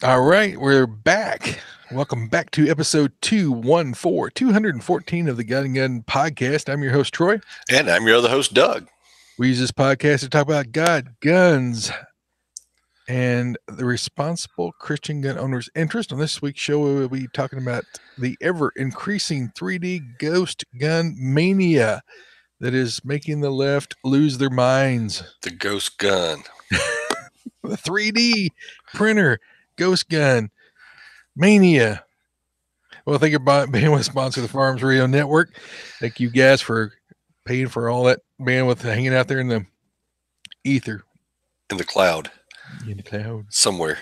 All right, we're back. Welcome back to episode 214 of the Gun and Gun podcast. I'm your host, Troy. And I'm your other host, Doug. We use this podcast to talk about God, guns, and the responsible Christian gun owner's interest. On this week's show, we will be talking about the ever increasing 3D ghost gun mania that is making the left lose their minds. The ghost gun. The 3D printer ghost gun mania. Well, thank you for being with sponsor of the Farms Radio Network. Thank you guys for paying for all that bandwidth hanging out there in the ether. In the cloud. In the cloud. Somewhere.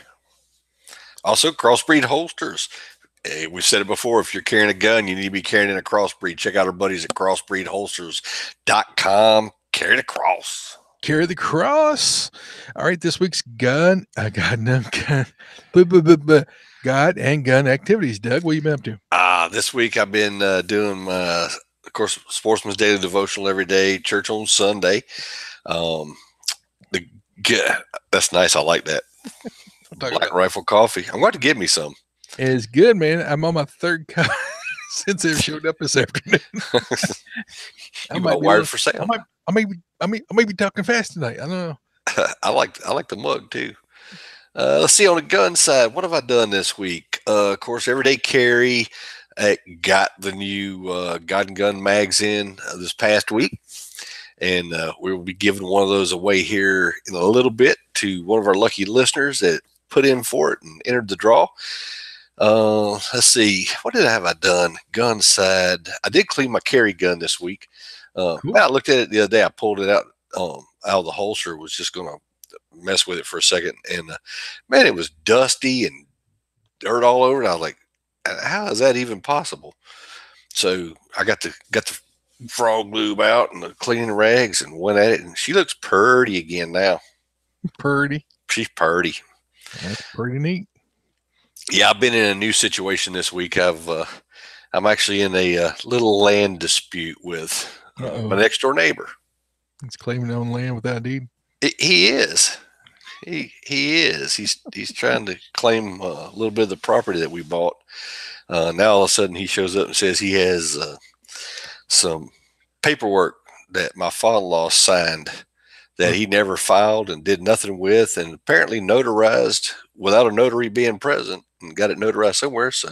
Also, crossbreed holsters. Hey, we've said it before. If you're carrying a gun, you need to be carrying in a crossbreed. Check out our buddies at crossbreedholsters.com. Carry the cross. Carry the cross. All right, this week's gun. God and gun activities. Doug, what you been up to? This week I've been doing, of course, Sportsman's Daily Devotional every day, church on Sunday. That's nice. I like that. Black Rifle coffee. I'm going to give me some. It's good, man. I'm on my third cup since it showed up this afternoon. You might wired for sale. I may be talking fast tonight. I don't know. I like the mug too. Let's see, on the gun side, what have I done this week? Of course, everyday carry. Got the new God and Gun mags in this past week, and we will be giving one of those away here in a little bit to one of our lucky listeners that put in for it and entered the draw. Let's see, what did I done? Gun side, I did clean my carry gun this week. Cool. I looked at it the other day. I pulled it out of the holster. Was just going to mess with it for a second, and man, it was dusty and dirt all over it. I was like, how is that even possible? So I got the frog lube out and the cleaning rags and went at it, and she looks purty again now. Purty. She's purty. That's pretty neat. Yeah, I've been in a new situation this week. I'm actually in a little land dispute with my next door neighbor. He's claiming his own land without a deed. He is. He is. He's trying to claim a little bit of the property that we bought. Now all of a sudden he shows up and says he has some paperwork that my father-in-law signed that he never filed and did nothing with, and apparently notarized without a notary being present, and got it notarized somewhere. So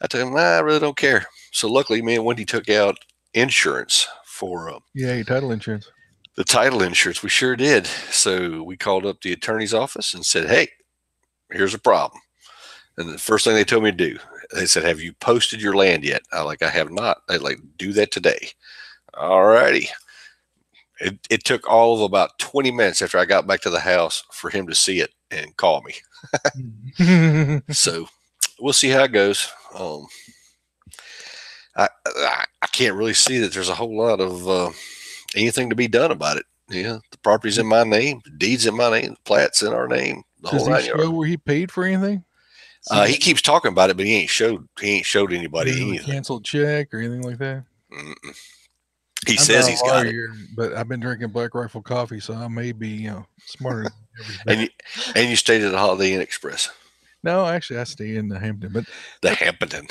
I told him, I really don't care. So luckily, me and Wendy took out insurance for your title insurance. The title insurance, we sure did. So we called up the attorney's office and said, hey, here's a problem. And the first thing they told me to do, they said, have you posted your land yet? I have not. They do that today. All righty. It took all of about 20 minutes after I got back to the house for him to see it and call me. So we'll see how it goes. I can't really see that there's a whole lot of anything to be done about it. Yeah, the property's in my name, the deed's in my name, the plat's in our name. Does he show where he paid for anything? He keeps talking about it, but he ain't showed anybody anything. Canceled check or anything like that. Mm-mm. He says he's got it, but I've been drinking Black Rifle coffee, so I may be smarter. and you stayed at the Holiday Inn Express. No, actually, I stay in the Hampton, but the Hampton.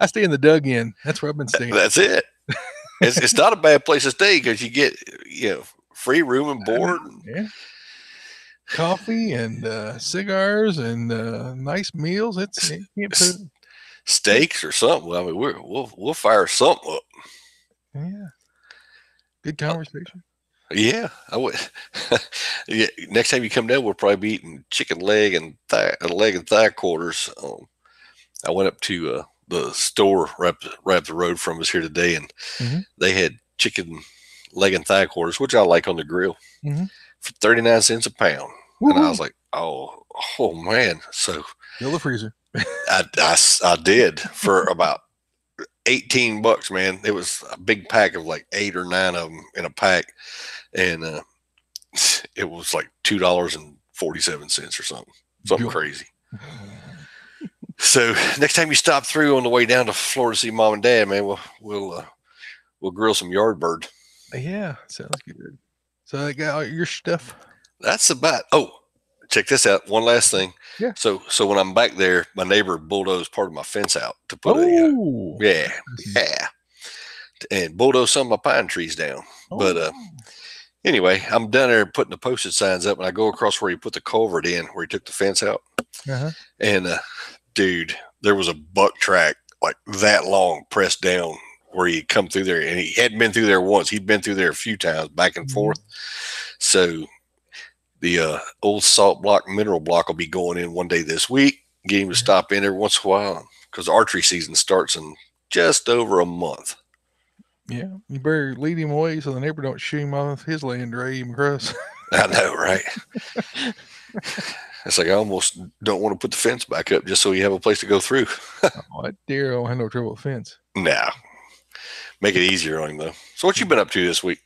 I stay in the Doug Inn. That's where I've been staying. That's it. It's not a bad place to stay because you get free room and board. Yeah. Coffee and cigars and nice meals. Steaks or something. I mean, we'll fire something up. Yeah. Good conversation. Yeah, I would. Yeah, next time you come down, we'll probably be eating chicken leg and thigh quarters. I went up to the store right up the road from us here today, and they had chicken leg and thigh quarters, which I like on the grill, for 39 cents a pound. Woo-hoo. And I was like, oh man. So fill the freezer. I did for about $18, man. It was a big pack of like 8 or 9 of them in a pack, and it was like $2.47 or something crazy. So next time you stop through on the way down to Florida to see mom and dad, man, we'll grill some yard bird. Yeah, sounds good. So I got all your stuff. That's about. check this out. One last thing. Yeah. So when I'm back there, my neighbor bulldozed part of my fence out to put a Oh, yeah, listen. yeah, and bulldozed some of my pine trees down. Oh, But anyway, I'm down there putting the posted signs up, and I go across where he put the culvert in, where he took the fence out, uh-huh. and dude, there was a buck track like that long pressed down where he come through there, and he hadn't been through there once. He'd been through there a few times, back and Mhm. forth. So the old salt block mineral block will be going in one day this week. Get him to stop in every once in a while because archery season starts in just over a month. Yeah, you better lead him away so the neighbor don't shoot him off his land, drag him across. I know, right? It's like I almost don't want to put the fence back up just so you have a place to go through. Oh, that deer don't have no trouble with fence. Nah, make it easier on him though. So what you been up to this week?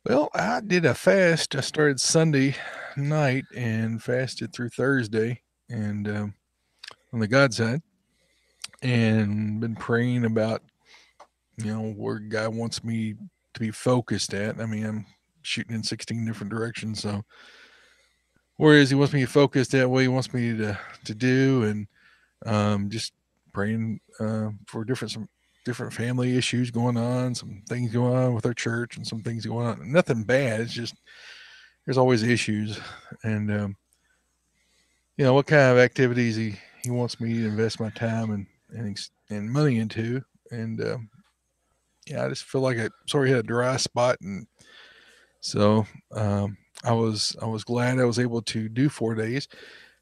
Well, I did a fast. I started Sunday night and fasted through Thursday, and on the God side, and been praying about where God wants me to be focused at. I mean, I'm shooting in 16 different directions, so whereas He wants me to focus that way, He wants me to do, and just praying for some different family issues going on, some things going on with our church, and some things going on. Nothing bad. It's just there's always issues, and what kind of activities he wants me to invest my time and money into, and I just feel like I sort of hit a dry spot, and so I was glad I was able to do 4 days.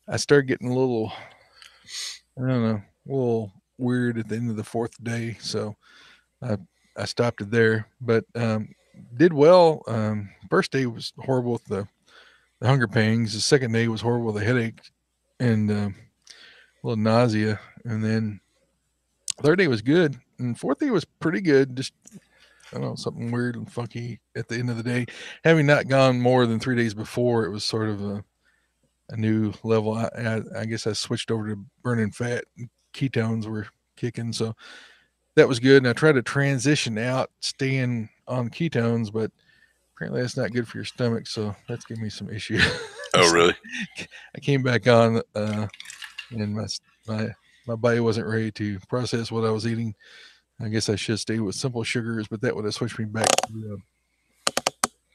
I started getting a little, I don't know, a little weird at the end of the fourth day, so I I stopped it there, but did well. First day was horrible with the hunger pangs. The second day was horrible with the headache and a little nausea, and then third day was good, and fourth day was pretty good. Just I don't know, something weird and funky at the end of the day. Having not gone more than 3 days before, it was sort of a new level. I guess I switched over to burning fat. And ketones were kicking, so that was good. And I tried to transition out, staying on ketones, but apparently that's not good for your stomach. So that's giving me some issues. Oh, So really? I came back on, and my my body wasn't ready to process what I was eating. I guess I should stay with simple sugars, but that would have switched me back to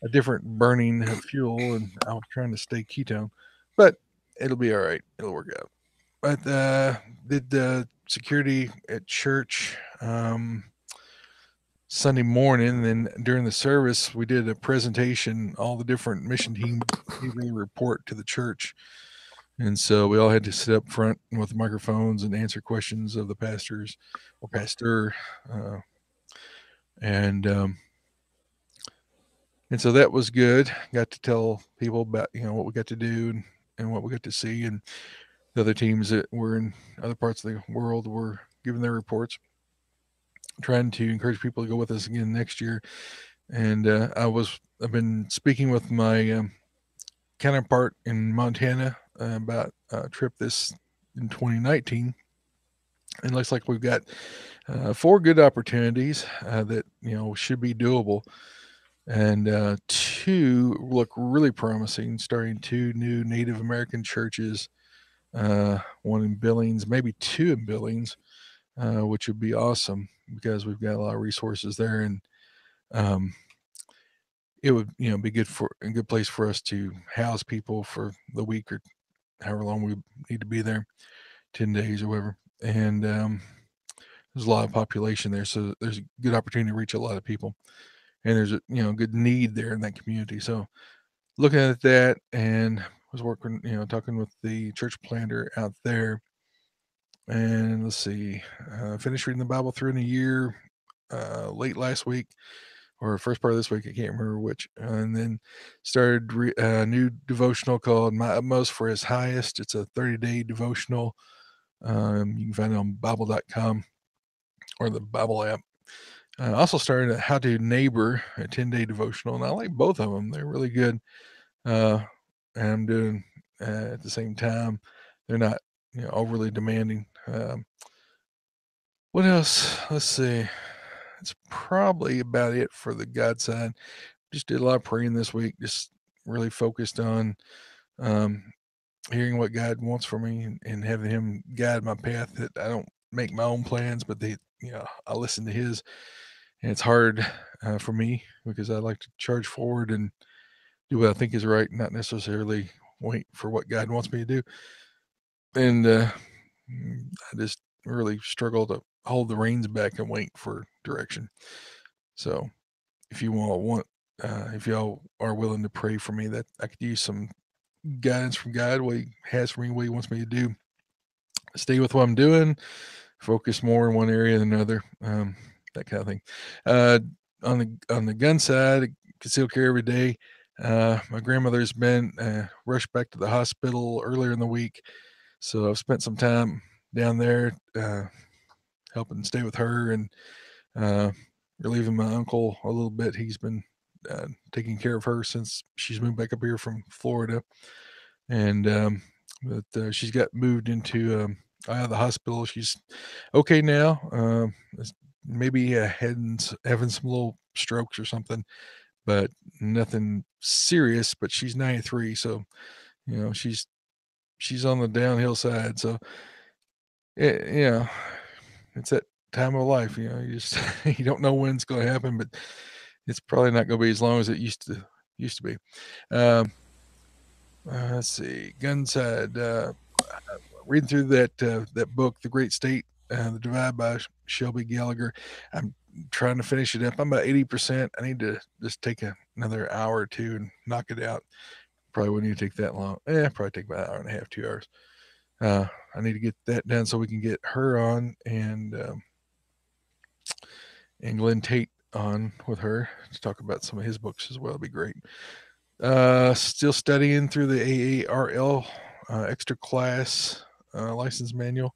a different burning fuel, and I was trying to stay ketone. But it'll be all right. It'll work out. But did security at church Sunday morning, and then during the service, we did a presentation. All the different mission teams gave a report to the church, and so we all had to sit up front with microphones and answer questions of the pastors or pastor, uh, and and so that was good. Got to tell people about what we got to do and what we got to see, and the other teams that were in other parts of the world were giving their reports. Trying to encourage people to go with us again next year, and I've been speaking with my counterpart in Montana about a trip this in 2019. And it looks like we've got four good opportunities that should be doable, and two look really promising. Starting two new Native American churches, one in Billings, maybe two in Billings, which would be awesome because we've got a lot of resources there, and um, it would be good for a good place for us to house people for the week or however long we need to be there, 10 days or whatever. And there's a lot of population there, so there's a good opportunity to reach a lot of people, and there's a good need there in that community. So looking at that, and was working, talking with the church planter out there, and let's see, finished reading the Bible through in a year late last week or first part of this week. I can't remember which. And then started a new devotional called My Utmost for His Highest. It's a 30-day devotional. You can find it on Bible.com or the Bible app. Also started a How to Neighbor, a 10-day devotional, and I like both of them. They're really good. Uh, and I'm doing at the same time. They're not overly demanding. What else? Let's see. It's probably about it for the God side. Just did a lot of praying this week. Just really focused on hearing what God wants for me and having Him guide my path. That I don't make my own plans, but I listen to His, and it's hard for me because I like to charge forward and do what I think is right, not necessarily wait for what God wants me to do. And I just really struggle to hold the reins back and wait for direction. So if you all want, if y'all are willing to pray for me, that I could use some guidance from God, what He has for me, what He wants me to do, stay with what I'm doing, focus more in one area than another, that kind of thing. Uh, on the gun side, concealed carry every day. My grandmother's been rushed back to the hospital earlier in the week, so I've spent some time down there helping stay with her and uh, relieving my uncle a little bit. He's been taking care of her since she's moved back up here from Florida, and but she's got moved into out of the hospital. She's okay now. Maybe having some little strokes or something, but nothing serious. But she's 93, so she's on the downhill side. So it's that time of life. You just you don't know when it's going to happen, but it's probably not going to be as long as it used to be. Um, let's see, gun side. Reading through that book, The Great State, The Divide by Shelby Gallagher. I'm trying to finish it up. I'm about 80%. I need to just take another hour or two and knock it out. Probably wouldn't even take that long. Probably take about an hour and a half, 2 hours. I need to get that done so we can get her on and Glenn Tate on with her to talk about some of his books as well. It'd be great. Still studying through the AARL extra class license manual.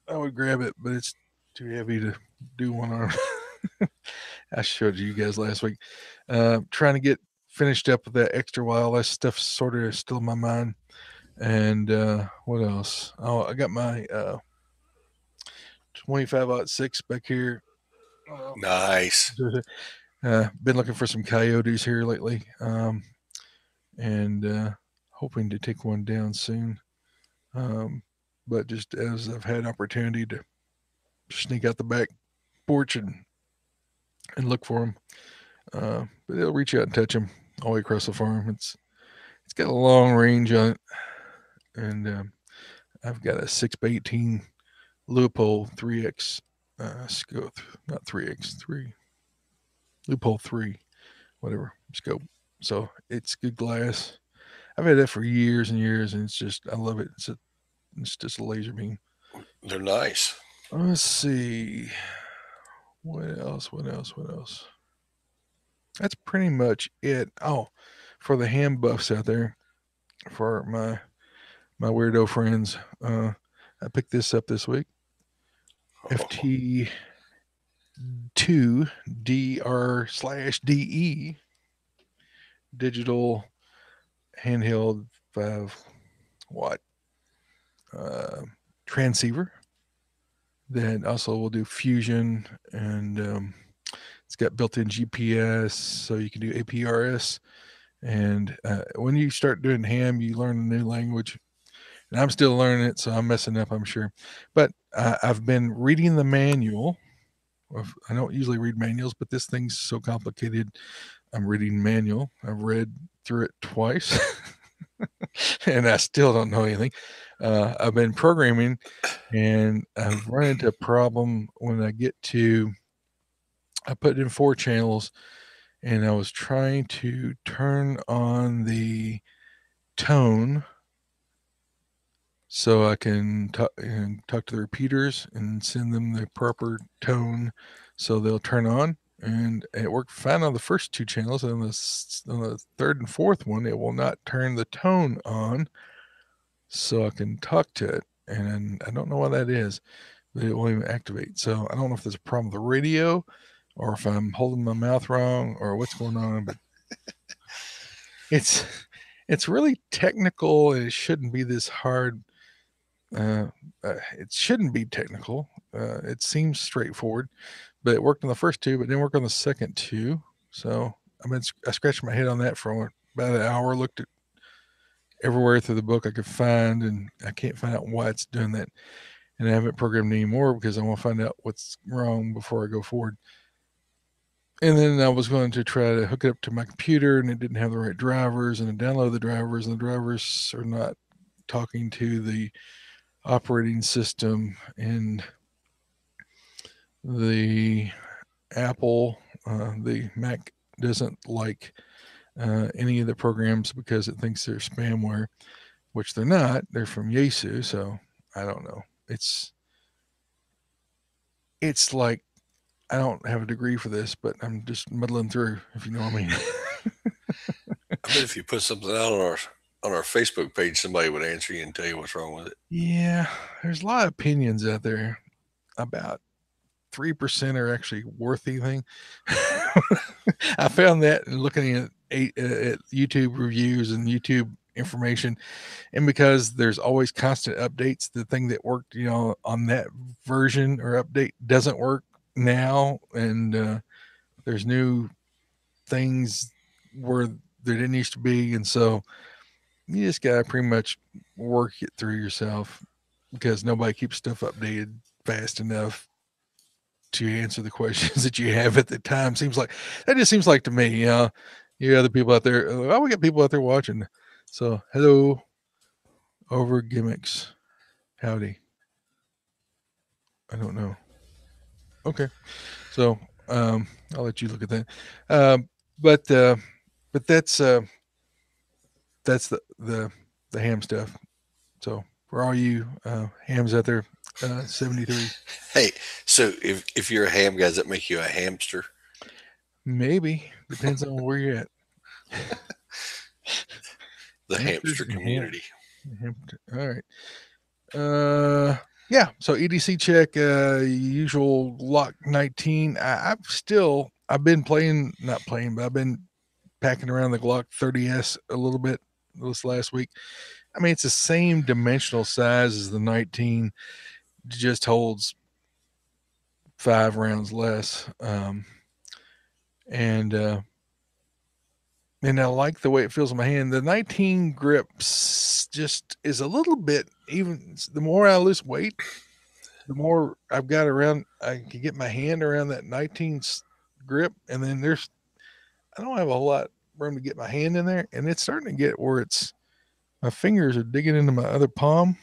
I would grab it, but it's too heavy to do one arm. I showed you guys last week. Trying to get finished up with that extra while. That stuff's sort of still in my mind. And what else? Oh, I got my 25-06 back here. Nice. Been looking for some coyotes here lately, and hoping to take one down soon. Um, but just as I've had opportunity to sneak out the back porch and look for them, but they'll reach out and touch them all the way across the farm. It's got a long range on it, and I've got a 6x18 Leupold 3X scope, not 3X, 3 Leupold 3, whatever scope. So it's good glass. I've had that for years and years, and I love it. It's just a laser beam. They're nice. Let's see. What else? What else? What else? That's pretty much it. Oh, for the ham buffs out there, for my weirdo friends, I picked this up this week. FT2DR/DE digital handheld 5 watt uh, transceiver that also will do fusion, and it's got built-in GPS, so you can do APRS. And when you start doing ham, you learn a new language. And I'm still learning it, so I'm messing up, I'm sure. But I've been reading the manual. I don't usually read manuals, but this thing's so complicated. I'm reading manual. I've read through it twice, and I still don't know anything. I've been programming, and I've run into a problem when I put in 4 channels, and I was trying to turn on the tone so I can talk to the repeaters and send them the proper tone so they'll turn on. And it worked fine on the first 2 channels. And on the third and fourth one, it will not turn the tone on so I can talk to it. And I don't know why that is, but it won't even activate. So I don't know if there's a problem with the radio or if I'm holding my mouth wrong or what's going on, but it's it's really technical and it shouldn't be this hard. Uh, it shouldn't be technical. It seems straightforward, but it worked on the first 2, but didn't work on the second 2. So I scratched my head on that for about an hour. Looked at everywhere through the book I could find, and I can't find out why it's doing that. And I haven't programmed anymore because I want to find out what's wrong before I go forward. And then I was going to try to hook it up to my computer, and it didn't have the right drivers, and I download the drivers, and the drivers are not talking to the operating system, and the Apple, the Mac doesn't like any of the programs because it thinks they're spamware, which they're not. They're from Yasu, so I don't know. It's like I don't have a degree for this, but I'm just muddling through, if you know what I mean. I bet if you put something out on our Facebook page, somebody would answer you and tell you what's wrong with it. Yeah, there's a lot of opinions out there. About 3% are actually worth anything. I found that in looking at YouTube reviews and YouTube information, and because there's always constant updates, the thing that worked, on that version or update doesn't work now, and there's new things where there didn't used to be, and so you just gotta pretty much work it through yourself because nobody keeps stuff updated fast enough to answer the questions that you have at the time. Seems like to me, you other people out there. Oh, we got people out there watching. So hello, over gimmicks. Howdy. I don't know. Okay, so I'll let you look at that. Um, but uh, but that's the ham stuff. So for all you hams out there, 73, Hey, so if you're a ham guy, does that make you a hamster? maybe depends on where you're at. The Hamsters hamster and ham. community. All right. Yeah. So EDC check, usual lock 19. I've been playing, not playing, but I've been packing around the Glock 30S a little bit this last week. I mean, it's the same dimensional size as the 19, just holds 5 rounds less. And, uh, and I like the way it feels in my hand. The 19 grips just is a little bit, even the more I lose weight, the more I've got around, I can get my hand around that 19 grip. And then I don't have a whole lot of room to get my hand in there. And it's starting to get where my fingers are digging into my other palm.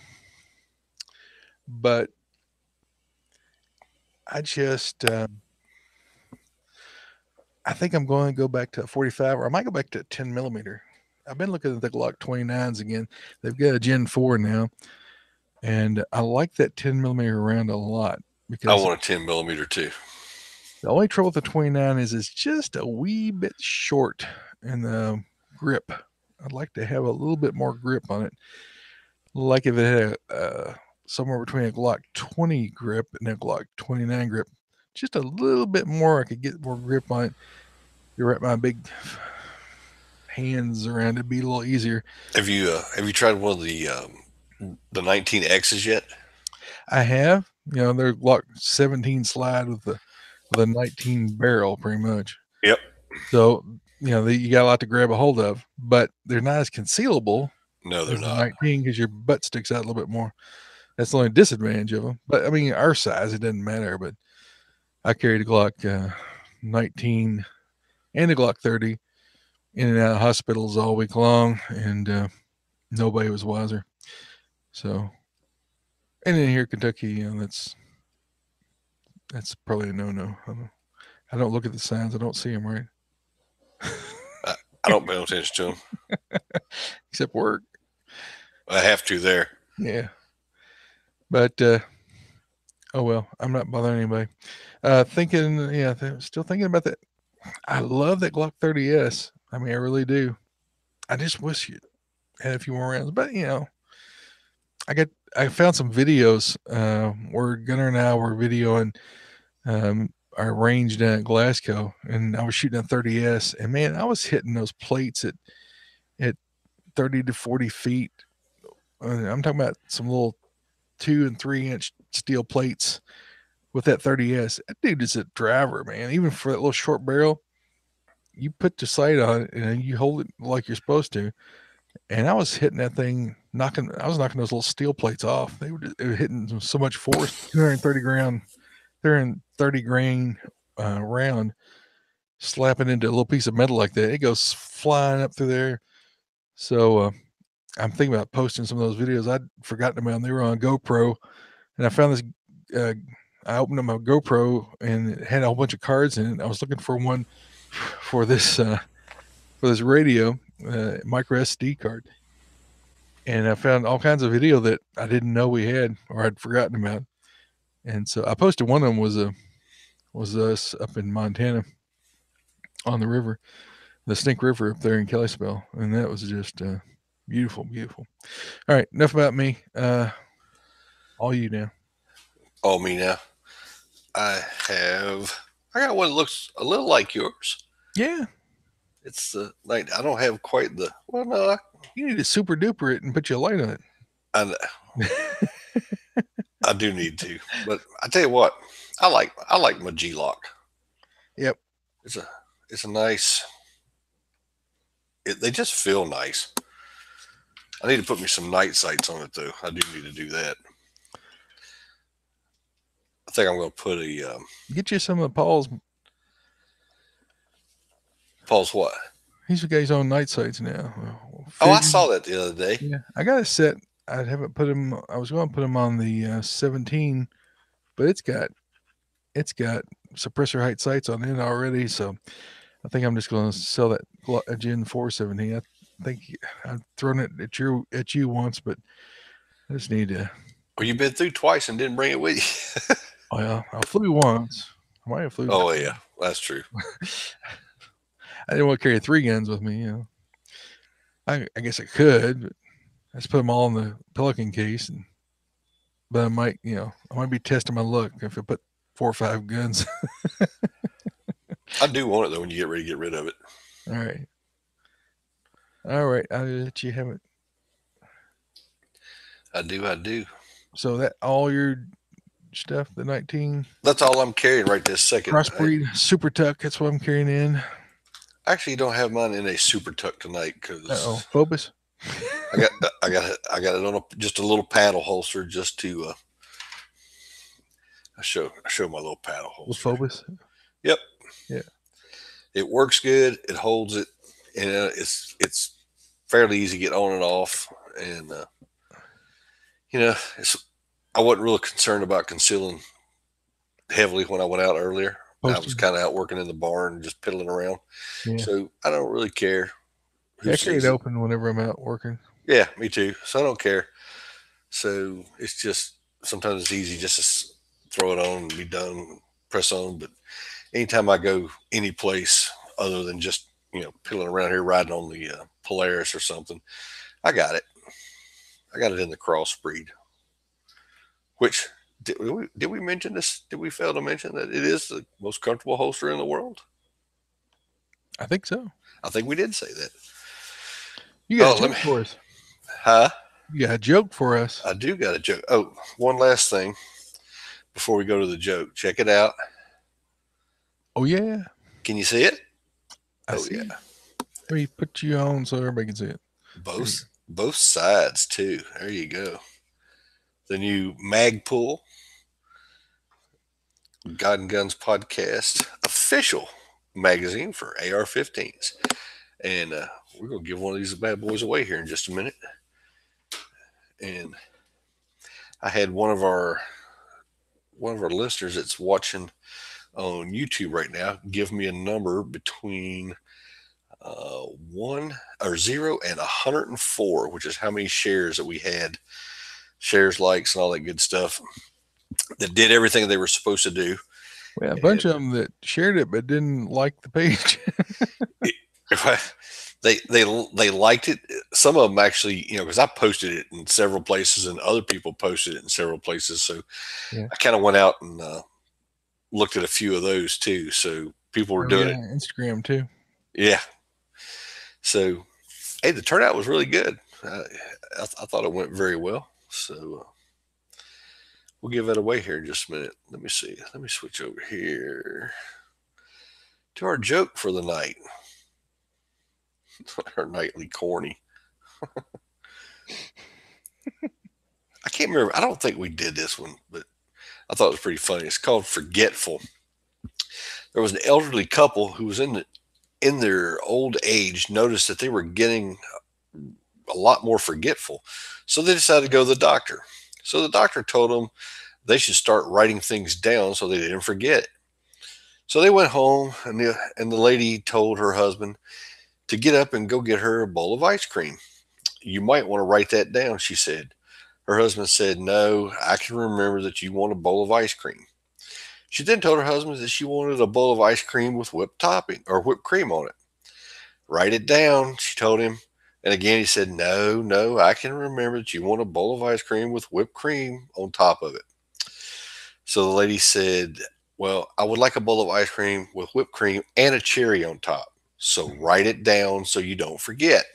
But I just, I think I'm going to go back to a 45, or I might go back to a 10 millimeter. I've been looking at the Glock 29s again. They've got a Gen 4 now. And I like that 10 millimeter round a lot I because want a 10 millimeter too. the only trouble with the 29 is it's just a wee bit short in the grip. I'd like to have a little bit more grip on it. Like if it had somewhere between a Glock 20 grip and a Glock 29 grip, just a little bit more. I could get more grip on it. You wrap my big hands around it, it'd be a little easier. Have you tried one of the 19Xs yet? I have, they're Glock 17 slide with a 19 barrel, pretty much. Yep. So, you got a lot to grab a hold of, but they're not as concealable No, they're as the not. 19 because your butt sticks out a little bit more. That's the only disadvantage of them. But I mean, our size, it doesn't matter. But I carried a Glock 19 and a Glock 30 in and out of hospitals all week long, and nobody was wiser. So, and in here, Kentucky, that's probably a no-no. I don't look at the signs. I don't see them right, I, I don't pay no attention to them. except work. I have to there. Yeah, but oh well, I'm not bothering anybody. Still thinking about that. I love that Glock 30S. I mean, I really do. I just wish you had a few more rounds, but I found some videos where Gunner and I were videoing our range down at Glasgow, and I was shooting a 30S, and man, I was hitting those plates at 30 to 40 feet. I'm talking about some little 2 and 3 inch steel plates with that 30S. That dude is a driver, man. Even for that little short barrel, you put the sight on it and you hold it like you're supposed to. and I was hitting that thing, knocking. I was knocking those little steel plates off. They were hitting so much force, 230 grain round, slapping into a little piece of metal like that. It goes flying up through there. So I'm thinking about posting some of those videos. I'd forgotten about them. They were on GoPro, and I found this. Uh, I opened up my GoPro and it had a whole bunch of cards in it. I was looking for one for this radio micro SD card, and I found all kinds of video that I didn't know we had or I'd forgotten about. And so I posted one of them was us up in Montana on the river, the Snake River up there in Kalispell, and that was just beautiful, beautiful. All right, enough about me. All you now. Oh, me now. I have. I got one that looks a little like yours. Yeah, It's like I don't have quite the. Well, no, you need to super duper it and put your light on I, it. I do need to. But I tell you what, I like my G Lock. Yep. It's a it's a nice. They just feel nice. I need to put me some night sights on it though. I do need to do that. I think I'm going to put a Get you some of Paul's. Paul's what? He's got his own night sights now. Oh, I Fission. saw that the other day. Yeah, I got a set. I haven't put him. I was going to put him on the 17, but it's got suppressor height sights on it already. So I think I'm just going to sell that Gen 417. I think I've thrown it at you once, but I just need to. Well, you've been through twice and didn't bring it with you. Oh yeah, I flew once. I might have flew. Oh yeah, that's true. I didn't want to carry 3 guns with me. I guess I could, but I just put them all in the Pelican case, but I might be testing my luck if I put 4 or 5 guns. I do want it though when you get ready to get rid of it. All right, all right. I'll let you have it. I do. I do. So that all your stuff, the 19 That's all I'm carrying right this second. crossbreed super tuck. That's what I'm carrying in. I actually don't have mine in a super tuck tonight Oh, because Phobos. I got it on just a little paddle holster just to I show my little paddle With holster. Phobos. Yep, Yeah. it works good. It holds it, and it's fairly easy to get on and off. And it's I wasn't really concerned about concealing heavily when I went out earlier. I was Posted. kind of out working in the barn, just piddling around. Yeah. So I don't really care who Yeah, I carry it sees it. open whenever I'm out working. Yeah, me too. So I don't care. So it's just sometimes it's easy just to throw it on and be done, press on. But anytime I go any place other than just piddling around here riding on the Polaris or something, I got it. I got it in the crossbreed. Which did we mention this? Did we fail to mention that it is the most comfortable holster in the world? I think so. I think we did say that. You got Oh, a joke for us. Huh? You got a joke for us. I do got a joke. Oh, one last thing before we go to the joke. Check it out. Oh yeah, Can you see it? I Oh see. yeah, Let me put you on so everybody can see it. both sides too. There you go. The new Magpul God and Guns podcast official magazine for AR-15s, and we're gonna give one of these bad boys away here in just a minute. And I had one of our listeners that's watching on YouTube right now give me a number between 0 and 104, which is how many shares that we had, shares, likes, and all that good stuff that did everything they were supposed to do. We had a bunch of them that shared it but didn't like the page. They liked it. Some of them actually, because I posted it in several places and other people posted it in several places. So Yeah. I kind of went out and looked at a few of those too. So people were doing it. Instagram too. Yeah. So, hey, the turnout was really good. I thought it went very well. So we'll give that away here in just a minute. Let me see. Let me switch over here to our joke for the night. Our nightly corny. I can't remember. I don't think we did this one, but I thought it was pretty funny. It's called Forgetful. There was an elderly couple who was in their old age noticed that they were getting a lot more forgetful. So they decided to go to the doctor. So the doctor told them they should start writing things down so they didn't forget. So they went home, and the lady told her husband to get up and go get her a bowl of ice cream. You might want to write that down, she said. Her husband said, "No, I can remember that you want a bowl of ice cream." She then told her husband that she wanted a bowl of ice cream with whipped topping or whipped cream on it. "Write it down," she told him. And again he said, "No, no, I can remember that you want a bowl of ice cream with whipped cream on top of it." So the lady said, "Well, I would like a bowl of ice cream with whipped cream and a cherry on top. So write it down so you don't forget."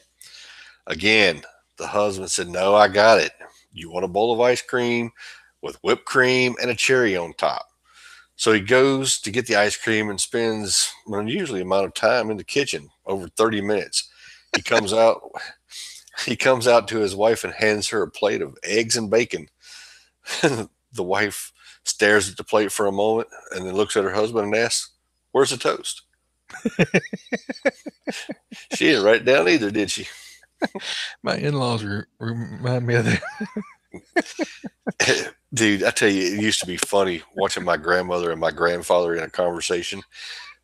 Again, the husband said, "No, I got it. You want a bowl of ice cream with whipped cream and a cherry on top." So he goes to get the ice cream and spends an unusual amount of time in the kitchen, over 30 minutes. He comes out he comes out to his wife and hands her a plate of eggs and bacon. The wife stares at the plate for a moment and then looks at her husband and asks, "Where's the toast?" She didn't write it down either, did she? My in-laws remind me of that. Dude, I tell you, it used to be funny watching my grandmother and my grandfather in a conversation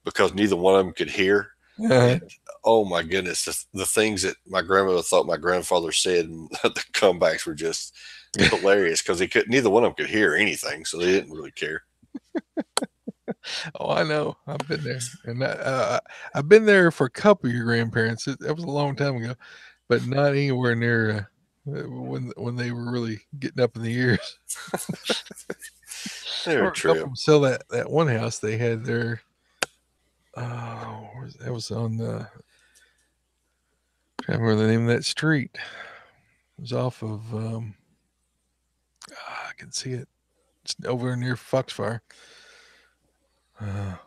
because neither one of them could hear. Uh-huh. And oh my goodness, the things that my grandmother thought my grandfather said, and the comebacks were just hilarious because they could neither one of them could hear anything, so they didn't really care. Oh, I know. I've been there, and I've been there for a couple of your grandparents. That was a long time ago, but not anywhere near when they were really getting up in the years. I They're a remember helping trip. them sell that one house they had there. That was on trying to remember the name of that street. It was off of I can see it. It's over near Foxfire.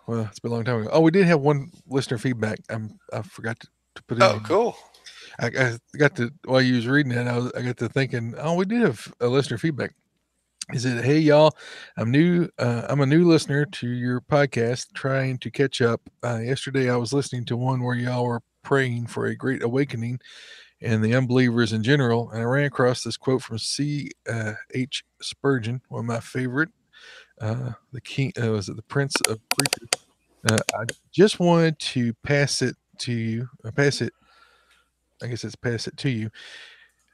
Well, it's been a long time ago. Oh, we did have one listener feedback. I forgot to put in Oh, here. cool. I got to while you was reading it, I got to thinking. Oh, we did have a listener feedback. He said, "Hey y'all, I'm new. I'm a new listener to your podcast, trying to catch up. Yesterday, I was listening to one where y'all were praying for a great awakening and the unbelievers in general, and I ran across this quote from C. H. Spurgeon, one of my favorite. The king was it the Prince of Preachers. I just wanted to pass it to you. Pass it. I guess it's pass it to you.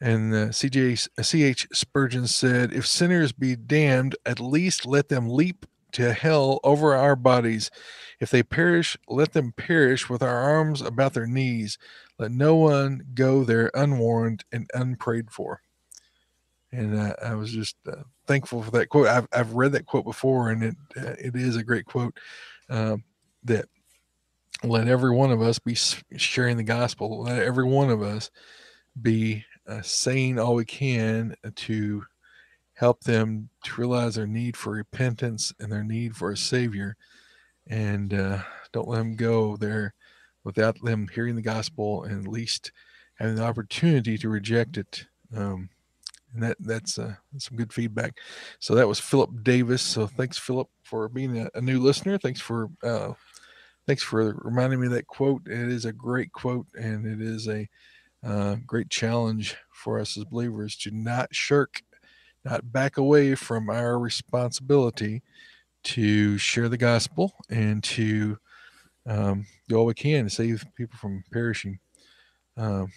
And C.H. Spurgeon said, "If sinners be damned, at least let them leap to hell over our bodies. If they perish, let them perish with our arms about their knees. Let no one go there unwarned and unprayed for." And I was just thankful for that quote. I've read that quote before, and it is a great quote. That let every one of us be sharing the gospel. Let every one of us be saying all we can to help them to realize their need for repentance and their need for a savior, and don't let them go there without them hearing the gospel and at least having the opportunity to reject it. And that's some good feedback. So that was Philip Davis. So thanks, Philip, for being a new listener. Thanks for reminding me of that quote. It is a great quote, and it is a great challenge for us as believers to not shirk, not back away from our responsibility to share the gospel and to do all we can to save people from perishing. Um,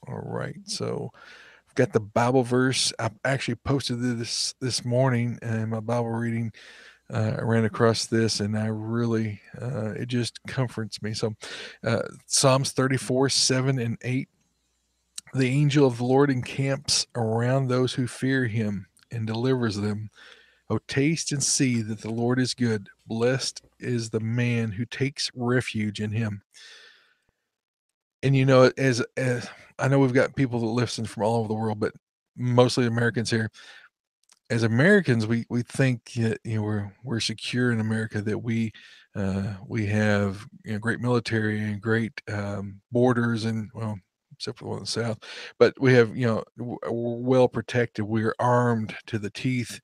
all right, so I've got the Bible verse. I actually posted this morning in my Bible reading. I ran across this, and I really it just comforts me. So, Psalms 34:7 and 8. The angel of the Lord encamps around those who fear him and delivers them. Oh, taste and see that the Lord is good. Blessed is the man who takes refuge in him. And as I know we've got people that listen from all over the world, but mostly Americans here. As Americans, we think that we're secure in America, that we have great military and great borders, and well, except for the one in the south. But we have, we're well protected. We're armed to the teeth,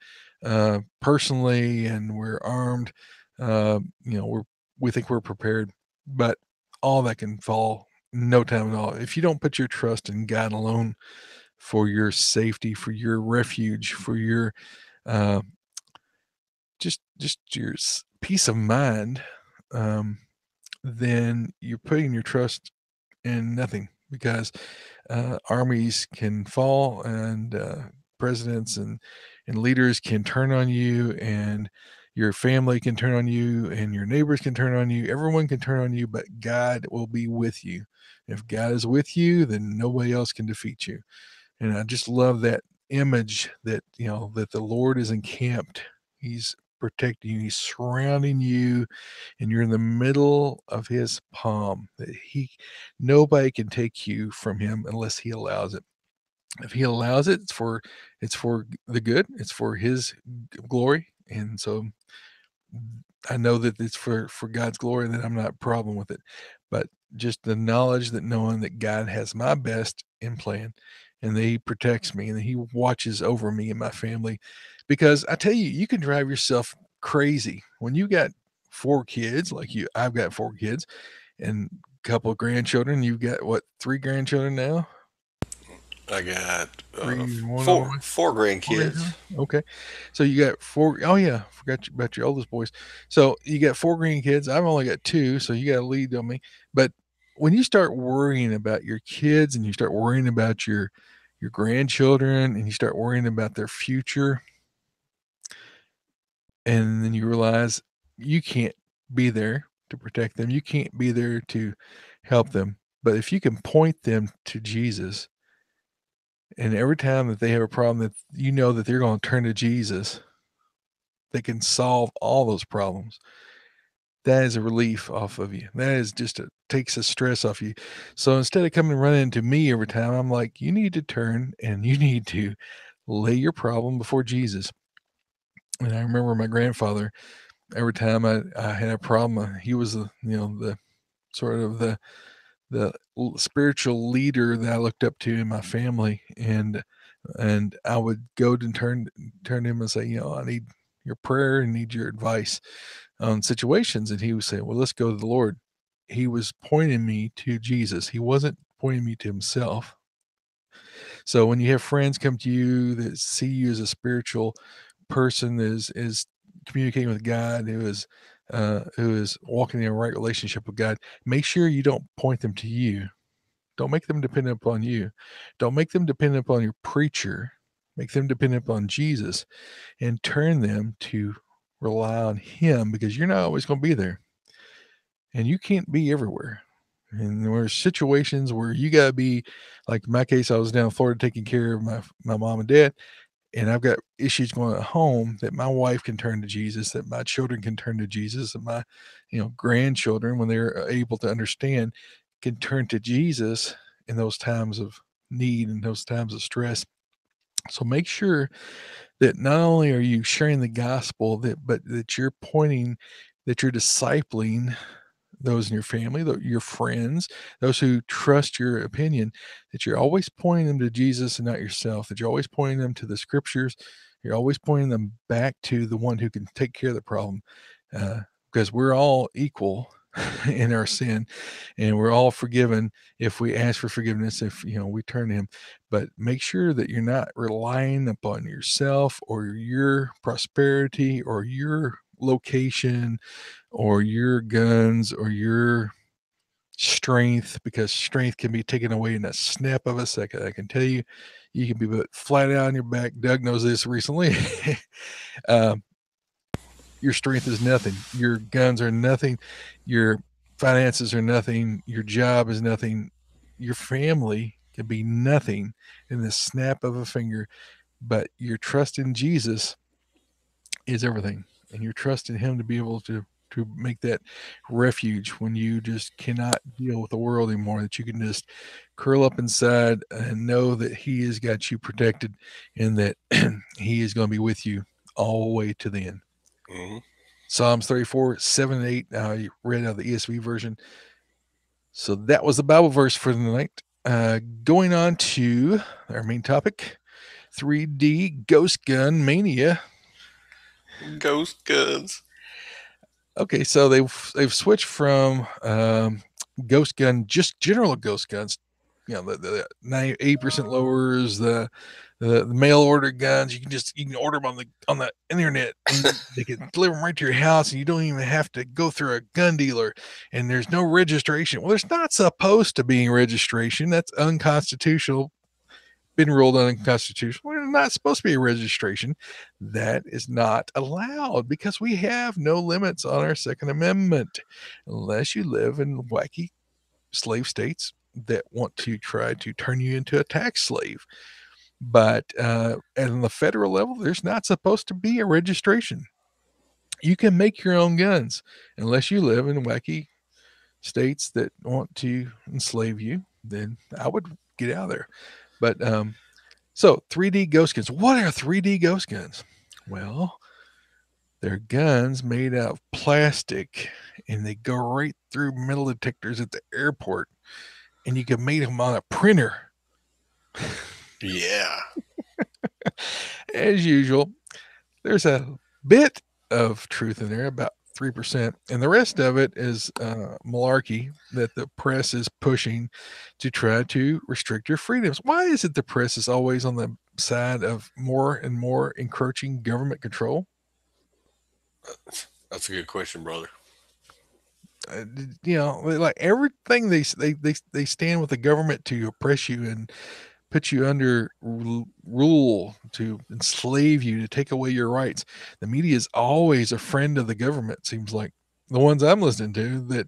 personally, and we're armed. We think we're prepared, but all that can fall in no time at all. If you don't put your trust in God alone for your safety, for your refuge, for your uh, just your peace of mind, um, then you're putting your trust in nothing, because armies can fall, and presidents and leaders can turn on you, and your family can turn on you, and your neighbors can turn on you. Everyone can turn on you, but God will be with you. If God is with you, then nobody else can defeat you. And I just love that image that, that the Lord is encamped. He's protecting you. He's surrounding you, and you're in the middle of his palm. That nobody can take you from him unless he allows it. If he allows it, it's for the good. It's for his glory. And so I know that it's for God's glory, and that I'm not a problem with it. But just the knowledge, that knowing that God has my best in plan, and that he protects me, and that he watches over me and my family. Because I tell you, you can drive yourself crazy when you got four kids, like you. I've got four kids and a couple of grandchildren. You've got what, three grandchildren now? I got Three and one on the way. four Four grandkids. grandchildren. Okay, so you got four. Oh yeah, forgot about your oldest boys. So you got four grandkids. I've only got two, so you got to lead on me. But when you start worrying about your kids, and you start worrying about your grandchildren, and you start worrying about their future, and then you realize you can't be there to protect them. You can't be there to help them. But if you can point them to Jesus, and every time that they have a problem, that you know that they're going to turn to Jesus, that can solve all those problems. That is a relief off of you. That is just takes the stress off you. So instead of coming running to me every time, I'm like, you need to turn, and you need to lay your problem before Jesus. And I remember my grandfather, every time I had a problem, he was the sort of the spiritual leader that I looked up to in my family. And I would go to turn to him and say, I need your prayer and need your advice on situations. And he would say, well, let's go to the Lord. He was pointing me to Jesus. He wasn't pointing me to himself. So when you have friends come to you that see you as a spiritual person that is communicating with God, who is walking in a right relationship with God, make sure you don't point them to you. Don't make them dependent upon you. Don't make them dependent upon your preacher. Make them dependent upon Jesus, and turn them to rely on him, because you're not always going to be there, and you can't be everywhere. And there were situations where you got to be, like in my case, I was down in Florida taking care of my mom and dad, and I've got issues going at home, that my wife can turn to Jesus, that my children can turn to Jesus, and my grandchildren, when they're able to understand, can turn to Jesus in those times of need and those times of stress. So make sure that not only are you sharing the gospel, but that you're pointing, that you're discipling those in your family, your friends, those who trust your opinion, that you're always pointing them to Jesus and not yourself, that you're always pointing them to the scriptures. You're always pointing them back to the one who can take care of the problem. Because we're all equal in our sin, and we're all forgiven if we ask for forgiveness, if we turn to him. But make sure that you're not relying upon yourself, or your prosperity, or your location, or your guns, or your strength, because strength can be taken away in a snap of a second. I can tell you, you can be put flat out on your back. Doug knows this recently. um, your strength is nothing. Your guns are nothing. Your finances are nothing. Your job is nothing. Your family can be nothing in the snap of a finger. But your trust in Jesus is everything, and your trust in him to be able to make that refuge when you just cannot deal with the world anymore, that you can just curl up inside and know that he has got you protected, and that he is going to be with you all the way to the end. Hmm. Psalms 34, 7 and 8. I read out of the ESV version. So that was the Bible verse for the night. Going on to our main topic, 3D Ghost Gun Mania. Ghost guns. Okay, so they've switched from ghost gun, just general ghost guns. You know, the 98% lowers, the mail order guns. You can order them on the internet, and they can deliver them right to your house, and you don't even have to go through a gun dealer. And there's no registration. Well, there's not supposed to be registration. That's unconstitutional, been ruled unconstitutional. There's not supposed to be a registration. That is not allowed because we have no limits on our Second Amendment unless you live in wacky slave states that want to try to turn you into a tax slave. But on the federal level, there's not supposed to be a registration. You can make your own guns unless you live in wacky states that want to enslave you. Then I would get out of there. But so 3D ghost guns. What are 3D ghost guns? Well, they're guns made out of plastic and they go right through metal detectors at the airport. And you can make them on a printer. Yeah. As usual, there's a bit of truth in there, about 3%. And the rest of it is malarkey that the press is pushing to try to restrict your freedoms. Why is it the press is always on the side of more and more encroaching government control? That's a good question, brother. You know, like everything they stand with the government to oppress you and put you under rule, to enslave you, to take away your rights. The media is always a friend of the government. Seems like the ones I'm listening to that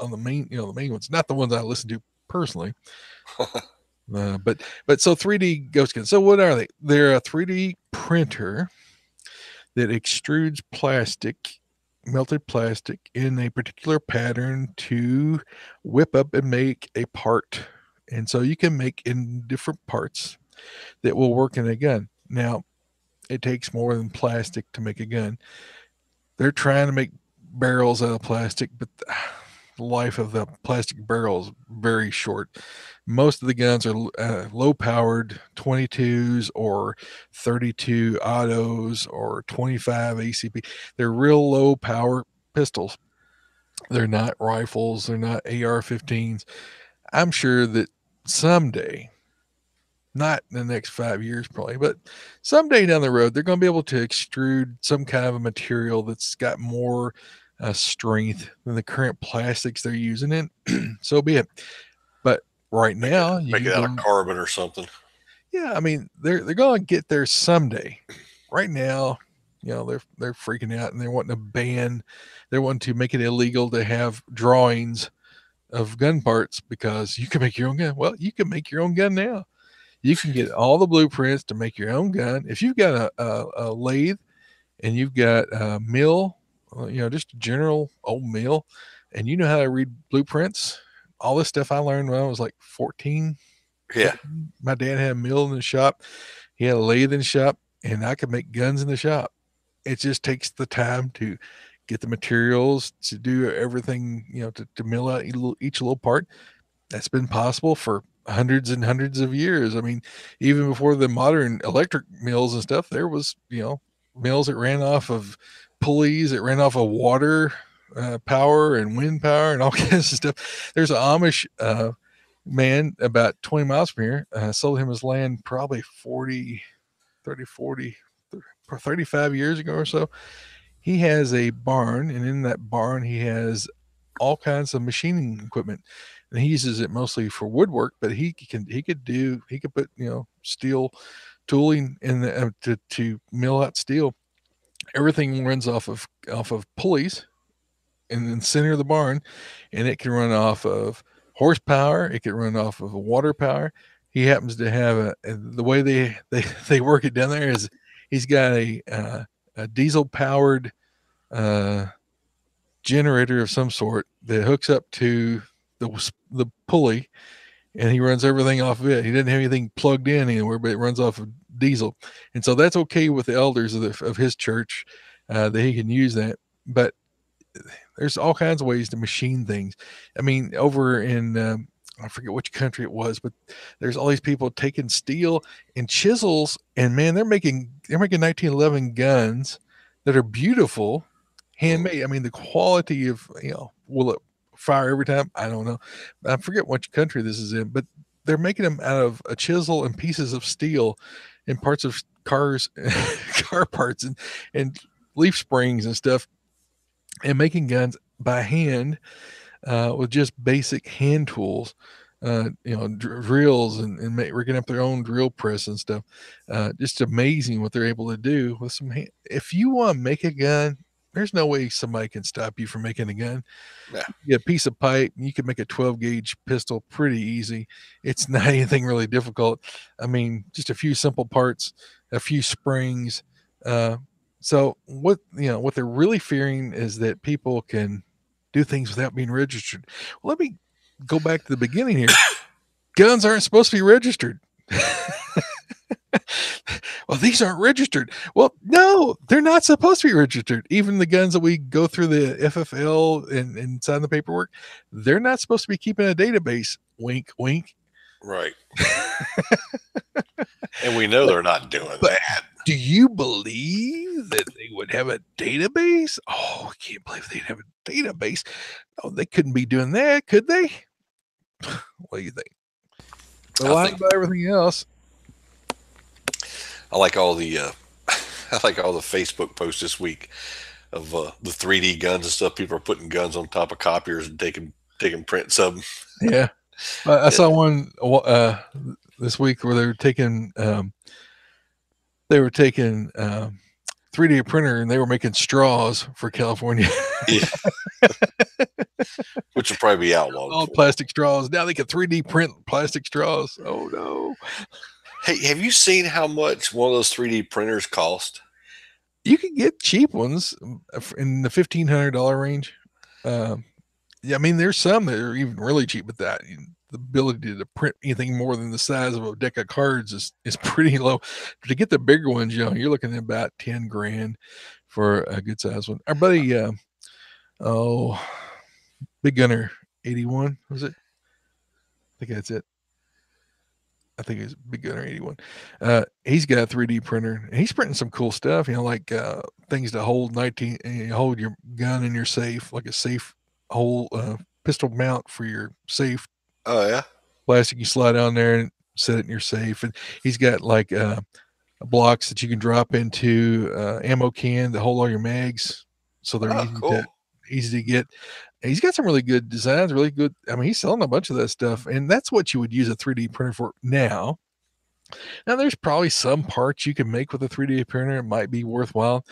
on the main, the main ones, not the ones I listen to personally. But so 3D ghost guns. So what are they? They're a 3D printer that extrudes plastic, melted plastic, in a particular pattern to whip up and make a part. And so you can make in different parts that will work in a gun. Now, it takes more than plastic to make a gun. They're trying to make barrels out of plastic, but the life of the plastic barrel is very short. Most of the guns are low powered 22s or 32 autos or 25 ACP. They're real low power pistols. They're not rifles, they're not AR 15s. I'm sure that someday, not in the next 5 years probably, but someday down the road, they're going to be able to extrude some kind of a material that's got more strength than the current plastics they're using in. So be it. But right now, you Make can it out go. of carbon or something. Yeah, I mean, they're going to get there someday. Right now, they're freaking out and they're wanting to ban. They're wanting to make it illegal to have drawings of gun parts because you can make your own gun. Well, you can make your own gun now. You can get all the blueprints to make your own gun. If you've got a lathe and you've got a mill, just a general old mill, and you know how to read blueprints, all this stuff I learned when I was like 14, Yeah. 15. My dad had a mill in the shop. He had a lathe in the shop, and I could make guns in the shop. It just takes the time to get the materials to do everything, to mill out each little part. That's been possible for hundreds and hundreds of years. I mean, even before the modern electric mills and stuff, there was, mills that ran off of pulleys, that ran off of water power and wind power and all kinds of stuff. There's an Amish man about 20 miles from here, sold him his land probably 35 years ago or so. He has a barn, and in that barn, he has all kinds of machining equipment, and he uses it mostly for woodwork. But he could put steel tooling in to mill out steel. Everything runs off of pulleys in the center of the barn, and it can run off of horsepower. It can run off of water power. He happens to have the way they work it down there is he's got a diesel powered uh, generator of some sort that hooks up to the pulley, and he runs everything off of it. He doesn't have anything plugged in anywhere, but it runs off of diesel, and so that's okay with the elders of his church, that he can use that. But there's all kinds of ways to machine things. I mean, over in I forget which country it was, but there's all these people taking steel and chisels, and man, they're making 1911 guns that are beautiful, Mm. handmade. I mean, the quality of will it fire every time? I don't know. I forget which country this is in, but they're making them out of a chisel and pieces of steel and parts of cars, car parts, and leaf springs and stuff, and making guns by hand with just basic hand tools, drills and rigging up their own drill press and stuff. Just amazing what they're able to do with some hand. If you want to make a gun, there's no way somebody can stop you from making a gun. Yeah. You get a piece of pipe, you can make a 12 gauge pistol pretty easy. It's not anything really difficult. I mean, just a few simple parts, a few springs. Uh, so what they're really fearing is that people can do things without being registered. Well, let me go back to the beginning here. Guns aren't supposed to be registered. Well, these aren't registered. Well, no, they're not supposed to be registered. Even the guns that we go through the FFL and sign the paperwork, they're not supposed to be keeping a database. Wink, wink. Right. And we know they're not doing But that. do you believe that they would have a database? Oh, I can't believe they'd have a database. Oh, they couldn't be doing that, could they? What do you think? They're I lying think about everything else. I like all the I like all the Facebook posts this week of the 3D guns and stuff. People are putting guns on top of copiers and taking prints of them. Yeah. I saw one this week where they were taking 3D printer and they were making straws for California. Yeah. Which will probably be outlawed. All plastic straws. Now they can 3D print plastic straws. Oh no. Hey, have you seen how much one of those 3D printers cost? You can get cheap ones in the $1,500 range. Yeah, I mean, there's some that are even really cheap, but the ability to print anything more than the size of a deck of cards is pretty low. But to get the bigger ones, you're looking at about 10 grand for a good size one. Our buddy, oh, Big Gunner 81, was it? I think that's it. I think it's Big Gunner 81. He's got a 3D printer. And he's printing some cool stuff, like things to hold hold your gun in your safe, like a safe whole pistol mount for your safe. Oh yeah. Plastic you slide down there and set it in your safe. And he's got like blocks that you can drop into ammo can to hold all your mags, so they're Cool. easy to get. And he's got some really good designs, really good. I mean, he's selling a bunch of that stuff, and that's what you would use a 3D printer for now. Now, there's probably some parts you can make with a 3D printer. It might be worthwhile.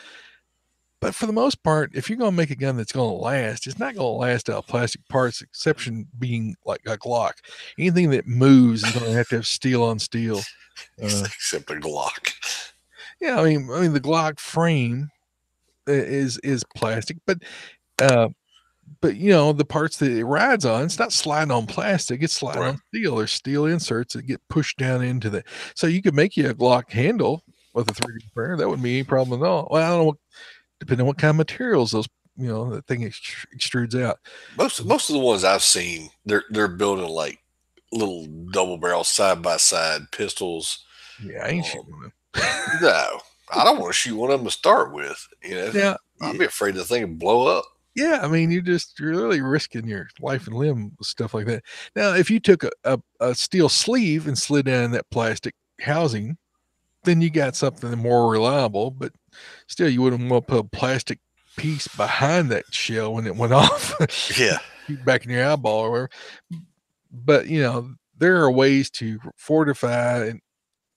But for the most part, if you're going to make a gun that's going to last, it's not going to last out of plastic parts, exception being like a Glock. Anything that moves is going to have steel on steel. Except a Glock. Yeah, I mean, the Glock frame is plastic, but the parts that it rides on, it's not sliding on plastic, it's sliding on steel. There's steel inserts that get pushed down into the. So you could make you a Glock handle with a 3D printer. That wouldn't be any problem at all. Well, I don't know, depending on what kind of materials those, that thing extrudes out. Most of the ones I've seen, they're building like little double barrel side by side pistols. Yeah, I ain't shooting them. No, I don't want to shoot one of them to start with. Yeah, I'd be afraid the thing would blow up. Yeah, I mean, you're really risking your life and limb with stuff like that. Now, if you took a steel sleeve and slid down that plastic housing, then you got something more reliable. But still, you wouldn't want to put a plastic piece behind that shell when it went off. Yeah. Back in your eyeball or whatever. But, there are ways to fortify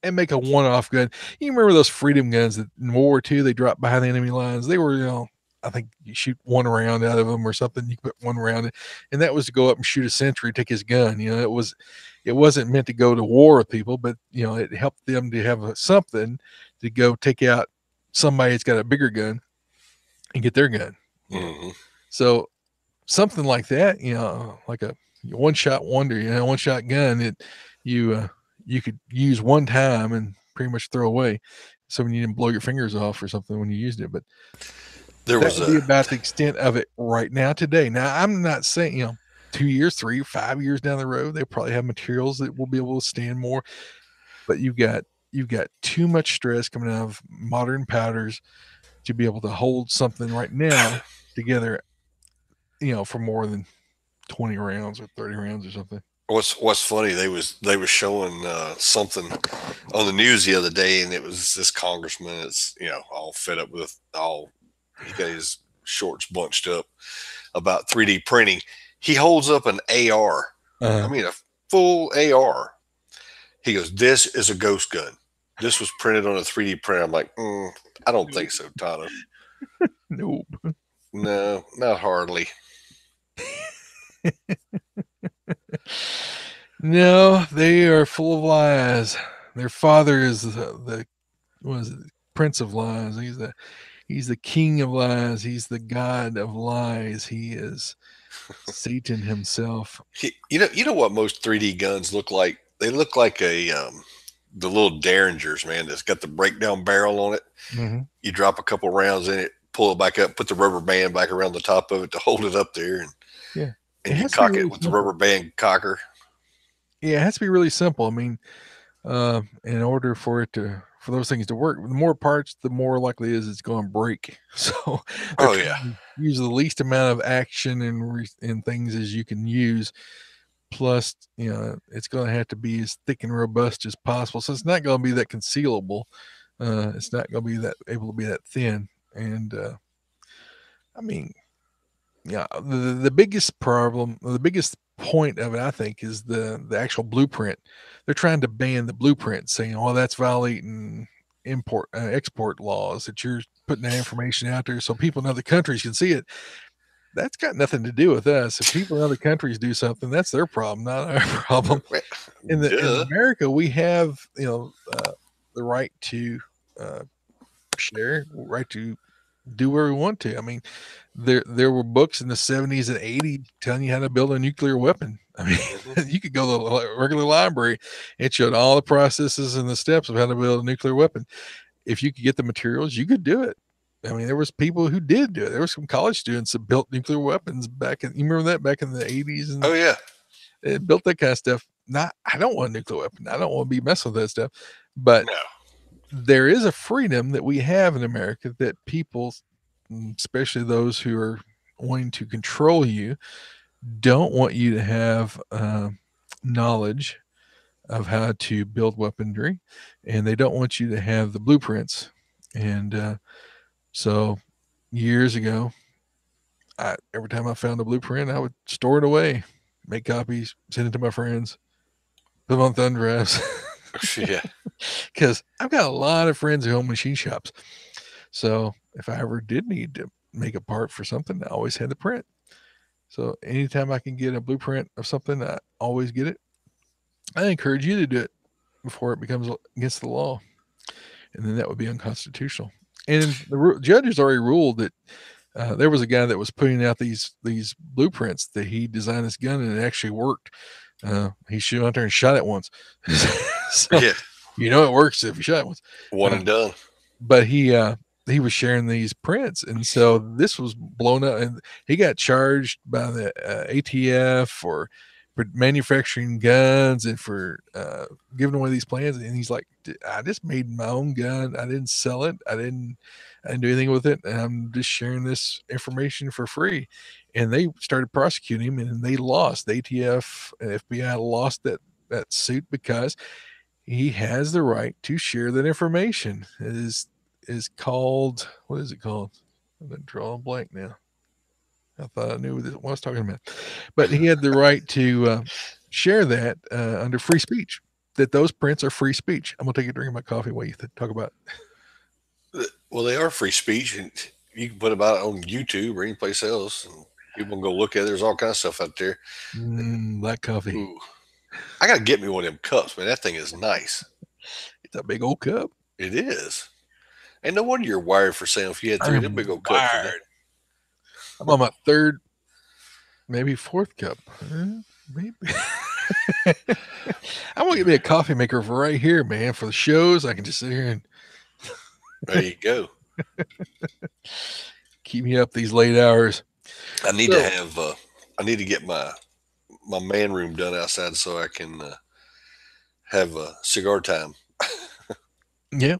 and make a one-off gun. You remember those freedom guns that in World War II, they dropped behind the enemy lines? They were, I think you shoot one round out of them or something. You put one round in, and that was to go up and shoot a sentry, take his gun. It wasn't meant to go to war with people, but it helped them to have something to go take out somebody that's got a bigger gun and get their gun. Mm-hmm. So something like that, like a one-shot wonder, one-shot gun that you could use one time and pretty much throw away. So when you didn't blow your fingers off or something when you used it, but. That would be about the extent of it right now today. Now, I'm not saying, 2 years, 3, 5 years down the road, they probably have materials that will be able to stand more. But you've got too much stress coming out of modern powders to be able to hold something right now together, for more than 20 rounds or 30 rounds or something. What's funny? They was showing something on the news the other day, and it was this congressman. It's all fed up with all. He got his shorts bunched up about 3D printing. He holds up an AR. I Uh, mean, a full AR. He goes, "This is a ghost gun. This was printed on a 3D printer." I'm like, I don't think so, Tana. nope. No, not hardly. No, they are full of lies. Their father is the what is it, Prince of Lies. He's the king of lies. He's the god of lies. He is Satan himself. You know what most 3D guns look like? They look like a the little derringers, man. That's got the breakdown barrel on it. Hmm. You drop a couple rounds in it, pull it back up, put the rubber band back around the top of it to hold it up there, and Yeah, it and you has to be cock it really with the rubber simple. band cocker. Yeah, it has to be really simple. I mean, in order for those things to work, the more parts, the more likely it is it's going to break. So they're Oh yeah, trying to use the least amount of action and things as you can use. Plus, it's going to have to be as thick and robust as possible. So it's not going to be that concealable. It's not going to be that able to be that thin. And I mean, yeah, the biggest problem, the biggest point of it, I think, is the actual blueprint. They're trying to ban the blueprint, saying, "Oh, that's violating export laws that you're putting that information out there so people in other countries can see it." That's got nothing to do with us. If people in other countries do something, that's their problem, not our problem. In duh. America, we have the right to uh, share, right to do where we want to. I mean, there were books in the 70s and 80s telling you how to build a nuclear weapon. I mean, Hmm. you could go to the regular library. It showed all the processes and the steps of how to build a nuclear weapon. If you could get the materials, you could do it. I mean, there was people who did do it. There were some college students that built nuclear weapons back in. You remember that back in the 80s, Oh and yeah. they built that kind of stuff. Not, I don't want a nuclear weapon. I don't want to be messing with that stuff. But No. there is a freedom that we have in America that people, especially those who are wanting to control you, don't want you to have knowledge of how to build weaponry, and they don't want you to have the blueprints. And so years ago, every time I found a blueprint, I would store it away, make copies, send it to my friends, put them on thumb drives. Yeah. Because I've got a lot of friends who own machine shops. So if I ever did need to make a part for something, I always had the print. So anytime I can get a blueprint of something, I always get it. I encourage you to do it before it becomes against the law, and then that would be unconstitutional. And the judges already ruled that there was a guy that was putting out these blueprints that he designed this gun and it actually worked. He shot out there and shot it once, so Yeah. it works if you shot it once. One and done. But he was sharing these prints, and so this was blown up, and he got charged by the ATF for manufacturing guns and for giving away these plans. And he's like, I just made my own gun. I didn't sell it. I didn't do anything with it. And I'm just sharing this information for free. And they started prosecuting him, and they lost. The ATF and FBI lost that suit because he has the right to share that information. It is called, what is it called? I'm gonna draw a blank now. I thought I knew what I was talking about, but he had the right to share that under free speech. That those prints are free speech. I'm gonna take a drink of my coffee while you talk about Well, they are free speech, and you can put them out on YouTube or any place else, and people can go look at it. There's all kinds of stuff out there. black coffee. Ooh, I gotta get me one of them cups, man. That thing is nice. It's a big old cup. It is. And no wonder you're wired for sale. If you had three of them I'm big old cups, you know. wired. I'm on my third, maybe fourth cup. Maybe. I'm gonna get me a coffee maker for right here, man. For the shows, I can just sit here and There you go. keep me up these late hours. I need to So, have. I need to get my my man room done outside so I can have a cigar time. Yeah.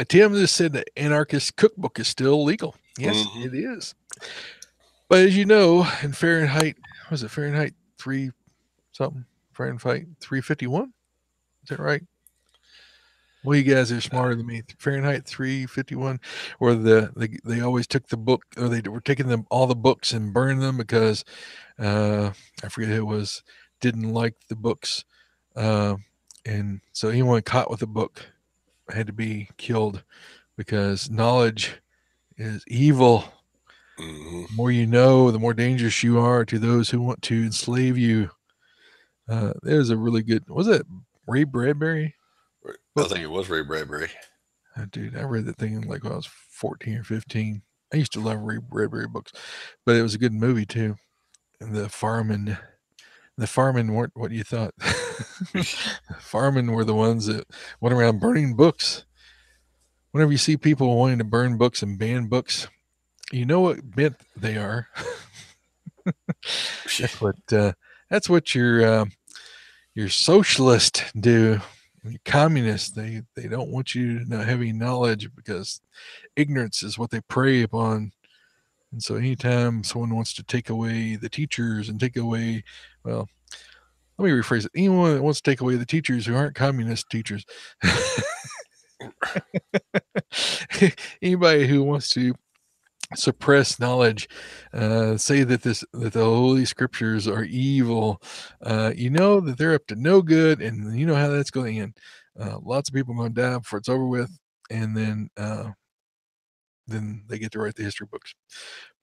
Tim just said the anarchist cookbook is still legal. Yes, Hmm. it is. But as you know, in Fahrenheit, was it Fahrenheit 3 something? Fahrenheit 351? Is that right? Well, you guys are smarter than me. Fahrenheit 351, where they always took the book, or they were taking them all the books and burning them because I forget who it was, didn't like the books, uh, and so anyone caught with a book had to be killed because knowledge is evil. Hmm. The more you know, the more dangerous you are to those who want to enslave you. It was a really good. Was it Ray Bradbury I book? think it was Ray Bradbury. Dude, I read that thing like when I was 14 or 15. I used to love Ray Bradbury books, but it was a good movie too. And the firemen weren't what you thought. Firemen were the ones that went around burning books. Whenever you see people wanting to burn books and ban books, you know what bent they are. That's what your socialists do. Your communists, they don't want you to have any knowledge because ignorance is what they prey upon. And so anytime someone wants to take away the teachers and take away, well, let me rephrase it. Anyone that wants to take away the teachers who aren't communist teachers, anybody who wants to suppress knowledge, say that the holy scriptures are evil, you know that they're up to no good, and you know how that's going to end. Lots of people are going to die before it's over with, and then they get to write the history books.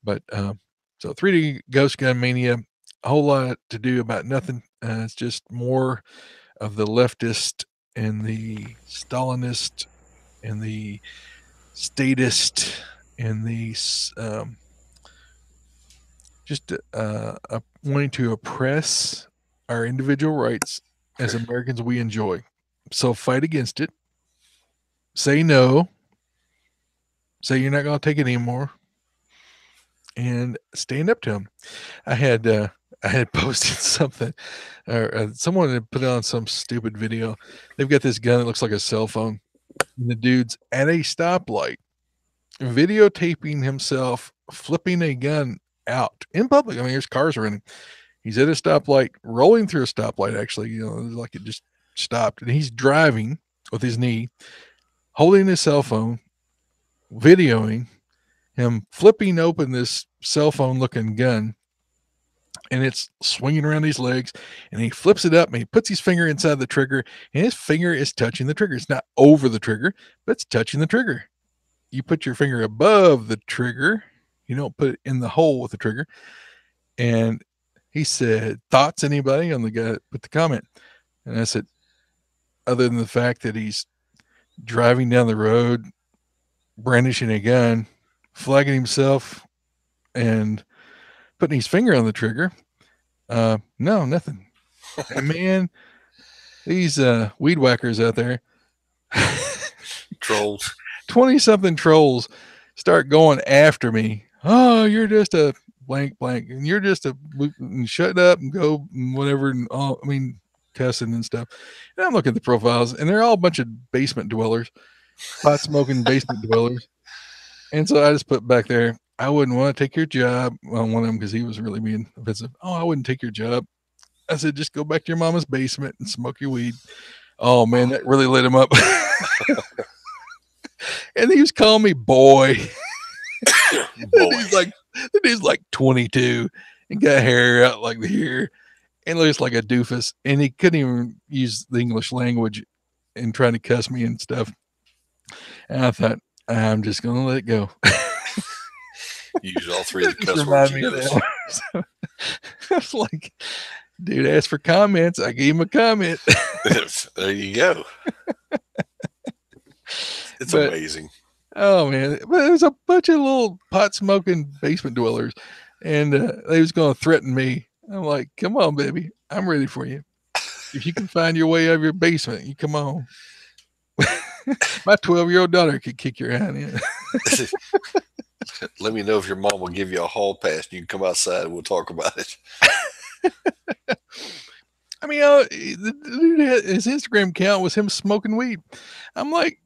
But so 3D Ghost Gun Mania, a whole lot to do about nothing. It's just more of the leftist and the Stalinist and the statist and the just wanting to oppress our individual rights as Americans we enjoy. So fight against it. Say no. Say you're not going to take it anymore, and stand up to them. I had uh, I had posted something, or someone had put on some stupid video. They've got this gun that looks like a cell phone, and the dude's at a stoplight, videotaping himself flipping a gun out in public. I mean, there's cars running. He's at a stoplight, rolling through a stoplight. Actually, like it just stopped, and he's driving with his knee, holding his cell phone, videoing him flipping open this cell phone looking gun, and it's swinging around his legs, and he flips it up and he puts his finger inside the trigger, and his finger is touching the trigger. It's not over the trigger, but it's touching the trigger. You put your finger above the trigger, you don't put it in the hole with the trigger. And he said, thoughts, anybody? On the guy that put the comment. And I said, other than the fact that he's driving down the road, brandishing a gun, flagging himself, and putting his finger on the trigger, no, nothing. And man, these weed whackers out there, Trolls. 20 something trolls start going after me. Oh, you're just a blank blank, and you're just a and shut up and go and whatever. And all, I mean, cussing and stuff. And I'm looking at the profiles, and they're all a bunch of basement dwellers, pot smoking basement dwellers. And so I just put back there, I wouldn't want to take your job on one of them because he was really being offensive. Oh, I wouldn't take your job. I said, just go back to your mama's basement and smoke your weed. Oh man, that really lit him up. And he was calling me boy. Boy. He's like 22 and got hair out like here and looks like a doofus. And he couldn't even use the English language and trying to cuss me and stuff. And I thought, I'm just going to let it go. Use all three of the That just cuss words reminded you me of know. that. I was like, dude asked for comments. I gave him a comment. There you go. It's But amazing. oh man, but it was a bunch of little pot smoking basement dwellers, and they was going to threaten me. I'm like, come on, baby, I'm ready for you. If you can find your way out of your basement, you come on. My 12-year-old daughter could kick your hand in. Let me know if your mom will give you a hall pass and you can come outside and we'll talk about it. I mean, the dude his Instagram account was him smoking weed. I'm like,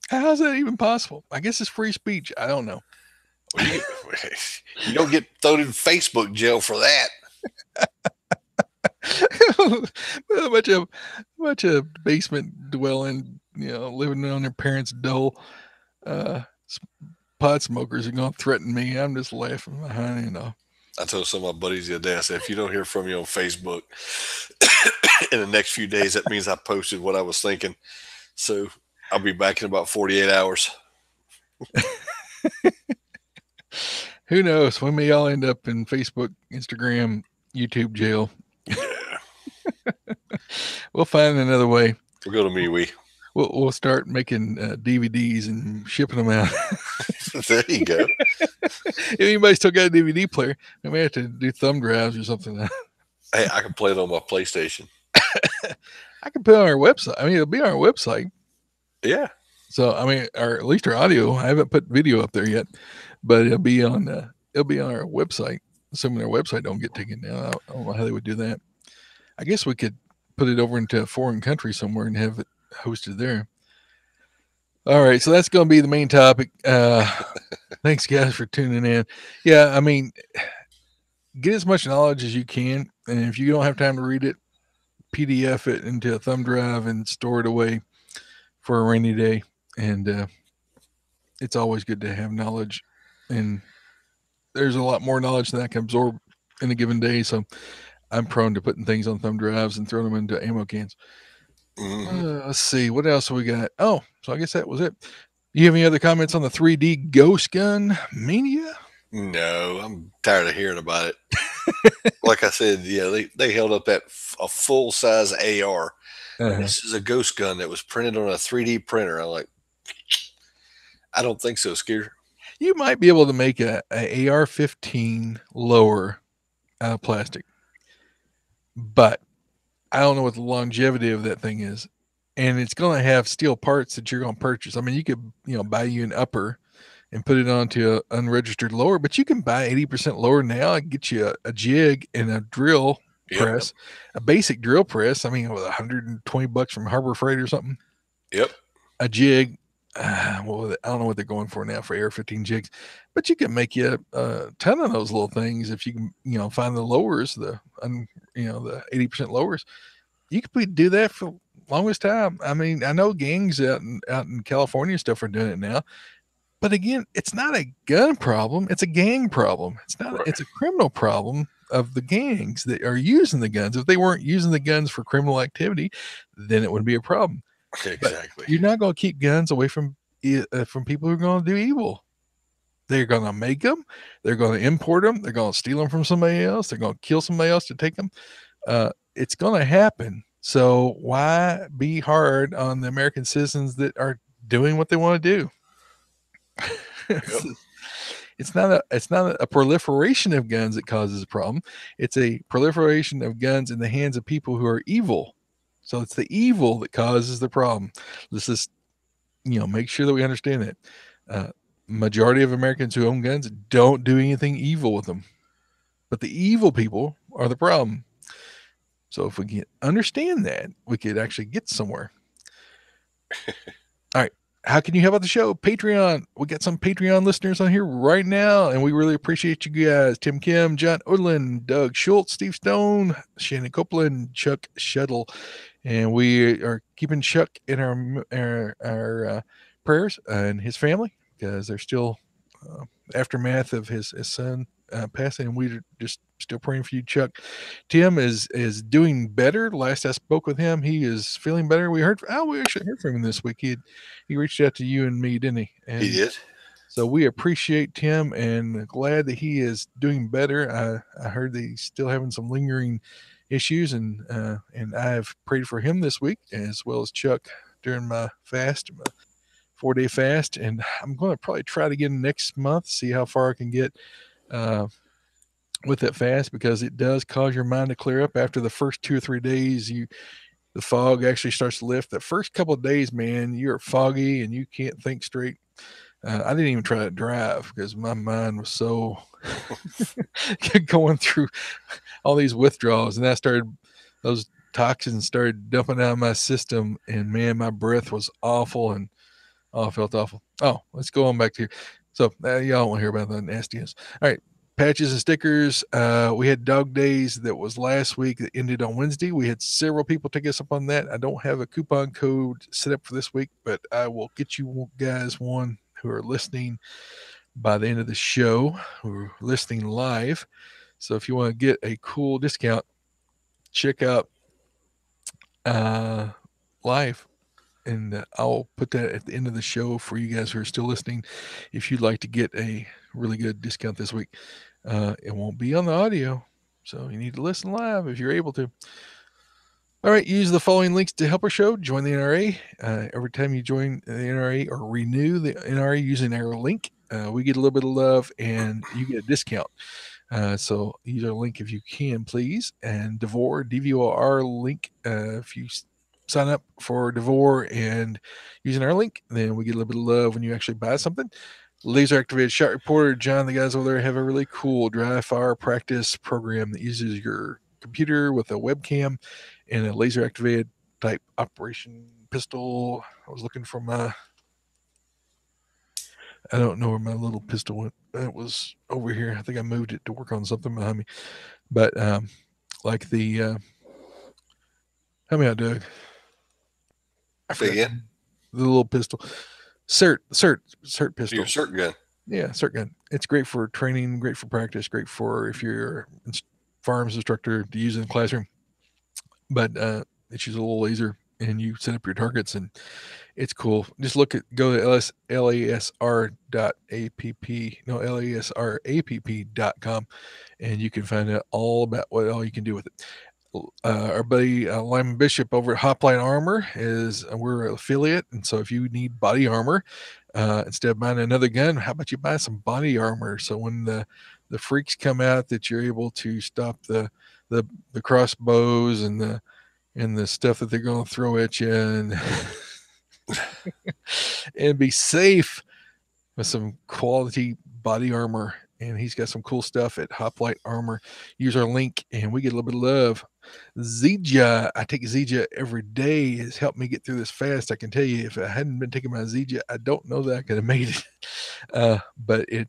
how's that even possible? I guess it's free speech. I don't know. Well, you don't get thrown in Facebook jail for that. a bunch of basement dwelling, living on their parents' dole. Uh, Pot smokers are going to threaten me. I'm just laughing behind. I told some of my buddies the other day, I said, if you don't hear from me on Facebook in the next few days, that means I posted what I was thinking. So I'll be back in about 48 hours. Who knows? We may all end up in Facebook, Instagram, YouTube jail. Yeah. We'll find another way. We'll go to MeWe. We'll start making DVDs and shipping them out. There you go. If anybody still got a DVD player, we may have to do thumb drives or something. Hey, I can play it on my PlayStation. I can put it on our website. I mean, it'll be on our website. Yeah. So I mean, or at least our audio. I haven't put video up there yet, but it'll be on our website. Assuming our website don't get taken down, I don't know how they would do that. I guess we could put it over into a foreign country somewhere and have it hosted there. All right, so that's going to be the main topic. Thanks, guys, for tuning in. Yeah, I mean, get as much knowledge as you can, and if you don't have time to read it, PDF it into a thumb drive and store it away for a rainy day. And it's always good to have knowledge, and there's a lot more knowledge than I can absorb in a given day. So I'm prone to putting things on thumb drives and throwing them into ammo cans. Let's see, what else we got? Oh, so I guess that was it. You have any other comments on the 3D ghost gun Mania? No, I'm tired of hearing about it. Like I said, yeah, they held up a full size AR. This is a ghost gun that was printed on a 3D printer. I'm like, I don't think so, Skeeter. You might be able to make a AR-15 lower out of plastic, but I don't know what the longevity of that thing is, and it's going to have steel parts that you're going to purchase. I mean, you could buy you an upper and put it onto an unregistered lower, but you can buy 80% lower now and get you a jig and a drill press, a basic drill press. I mean, with $120 from Harbor Freight or something. Yep. A jig. Well, I don't know what they're going for now for AR-15 jigs, but you can make you a ton of those little things if you can, find the lowers, the 80% lowers. You could do that for longest time. I mean, I know gangs out in California and stuff are doing it now, but again, it's not a gun problem; it's a gang problem. It's not. Right. It's a criminal problem of the gangs that are using the guns. If they weren't using the guns for criminal activity, then it wouldn't be a problem. Exactly. But you're not going to keep guns away from people who are going to do evil. They're going to make them. They're going to import them. They're going to steal them from somebody else. They're going to kill somebody else to take them. It's going to happen. So why be hard on the American citizens that are doing what they want to do? Yep. It's not a proliferation of guns that causes a problem. It's a proliferation of guns in the hands of people who are evil. So it's the evil that causes the problem. Let's just make sure that we understand that. Majority of Americans who own guns don't do anything evil with them, but the evil people are the problem. So if we can understand that, we could actually get somewhere. All right. How can you help out the show? Patreon. We got some Patreon listeners on here right now, and we really appreciate you guys. Tim Kim, John Odlin, Doug Schultz, Steve Stone, Shannon Copeland, Chuck Shuttle. And we are keeping Chuck in our prayers and his family, because they're still aftermath of his son passing, and we're just still praying for you, Chuck. Tim is doing better. Last I spoke with him, he is feeling better. We actually heard from him this week. He reached out to you and me, didn't he? And he did. So we appreciate Tim and glad that he is doing better. I heard that he's still having some lingering issues, and I've prayed for him this week as well as Chuck during my fast, my 4-day fast, and I'm going to probably try it again next month, see how far I can get with that fast, because it does cause your mind to clear up after the first 2 or 3 days. The fog actually starts to lift. The first couple of days, man, you're foggy and you can't think straight. I didn't even try to drive because my mind was so going through all these withdrawals, and I started those toxins started dumping out of my system, and man, my breath was awful, and oh, I felt awful. Oh, let's go on back to here. So y'all want to hear about the nastiness? All right, patches and stickers. We had dog days that was last week that ended on Wednesday. We had several people take us up on that. I don't have a coupon code set up for this week, but I will get you guys one who are listening by the end of the show, who are listening live. So if you want to get a cool discount, check out uh, live, and I'll put that at the end of the show for you guys who are still listening. If you'd like to get a really good discount this week, it won't be on the audio, so you need to listen live if you're able to. All right, use the following links to help our show. Join the NRA. Every time you join the NRA or renew the NRA using our link, we get a little bit of love and you get a discount. So use our link if you can, please. And Devore, DVOR link. If you sign up for Devore and using our link, then we get a little bit of love when you actually buy something. Laser activated shot reporter. John, the guys over there have a really cool dry fire practice program that uses your computer with a webcam and a laser activated type operation pistol. I was looking for my, I don't know where my little pistol went. It was over here. I think I moved it to work on something behind me. But like the, help me out, Doug. I Say forgot again. the little pistol. Cert Your pistol. cert gun. Yeah, cert gun. It's great for training, great for practice, great for if you're a firearms instructor to use in the classroom. But it's just a little laser, and you set up your targets, and it's cool. Just look at go to lasr.app, and you can find out all about what all you can do with it. Our buddy Lyman Bishop over at Hopline Armor is we're an affiliate, and so if you need body armor instead of buying another gun, how about you buy some body armor? So when the freaks come out, that you're able to stop the the crossbows and the stuff that they're going to throw at you, and be safe with some quality body armor. And he's got some cool stuff at Hoplite Armor. Use our link, and we get a little bit of love. Zija, I take Zija every day. Has helped me get through this fast. I can tell you, if I hadn't been taking my Zija, I don't know that I could have made it. But it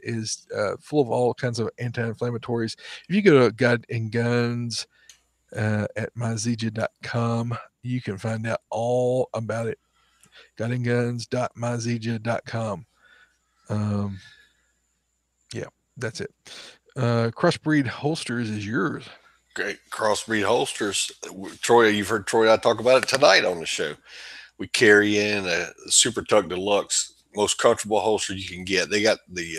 is full of all kinds of anti-inflammatories. If you go to God and Guns at myzija.com, you can find out all about it. godandguns.myzija.com. Um, yeah, that's it. Crossbreed holsters is yours. Great crossbreed holsters. Troy, you've heard Troy and I talk about it tonight on the show. We carry in a Super Tuck Deluxe, most comfortable holster you can get. They got the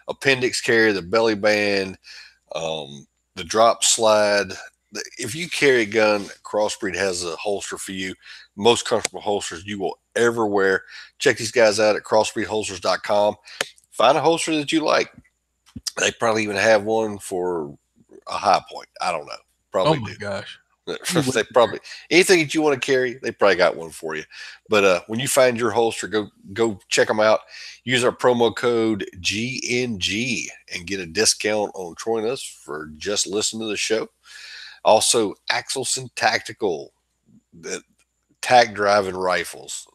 appendix carrier, the belly band, the drop slide. If you carry a gun, Crossbreed has a holster for you. Most comfortable holsters you will ever wear. Check these guys out at crossbreedholsters.com. Find a holster that you like. They probably even have one for a high point. I don't know. Oh Probably my do. gosh. They probably anything that you want to carry, they probably got one for you. But when you find your holster, go check them out. Use our promo code GNG and get a discount on Troy and us for just listening to the show. Also, Axelson Tactical, the tack driving rifles,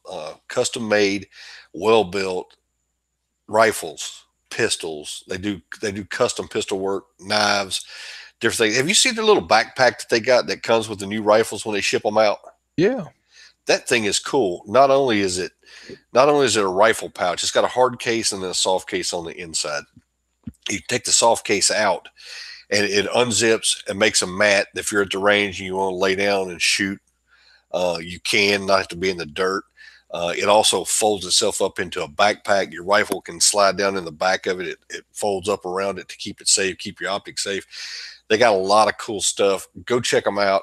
custom made, well built rifles, pistols. They do custom pistol work, knives, different things. Have you seen the little backpack that they got that comes with the new rifles when they ship them out? Yeah. That thing is cool. Not only is it a rifle pouch, it's got a hard case and then a soft case on the inside. You take the soft case out and it unzips and makes a mat. If you're at the range and you want to lay down and shoot, you can, not have to be in the dirt. It also folds itself up into a backpack. Your rifle can slide down in the back of it. It folds up around it to keep it safe, keep your optics safe. They got a lot of cool stuff. Go check them out.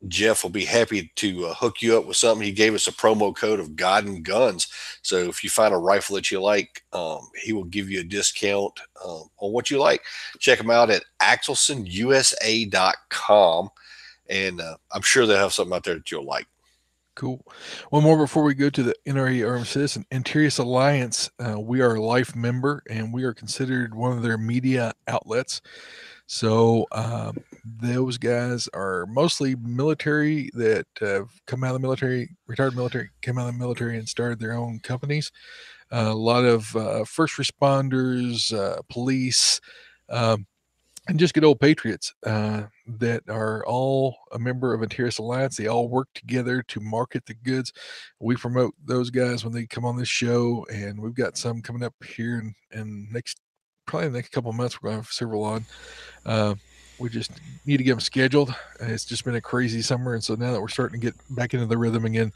Jeff will be happy to hook you up with something. He gave us a promo code of God and Guns. So if you find a rifle that you like, he will give you a discount on what you like. Check him out at axelsonusa.com. And I'm sure they'll have something out there that you'll like. Cool. One more before we go to the NRA Armed Citizen. Interius Alliance, we are a life member and we are considered one of their media outlets. So those guys are mostly military that have come out of the military, retired military, came out of the military and started their own companies. A lot of first responders, police, um, and just good old patriots that are all a member of Interius Alliance. They all work together to market the goods. We promote those guys when they come on this show, and we've got some coming up here in next probably the next couple of months. We're going to have several on. Uh, we just need to get them scheduled. It's just been a crazy summer, and so now that we're starting to get back into the rhythm again,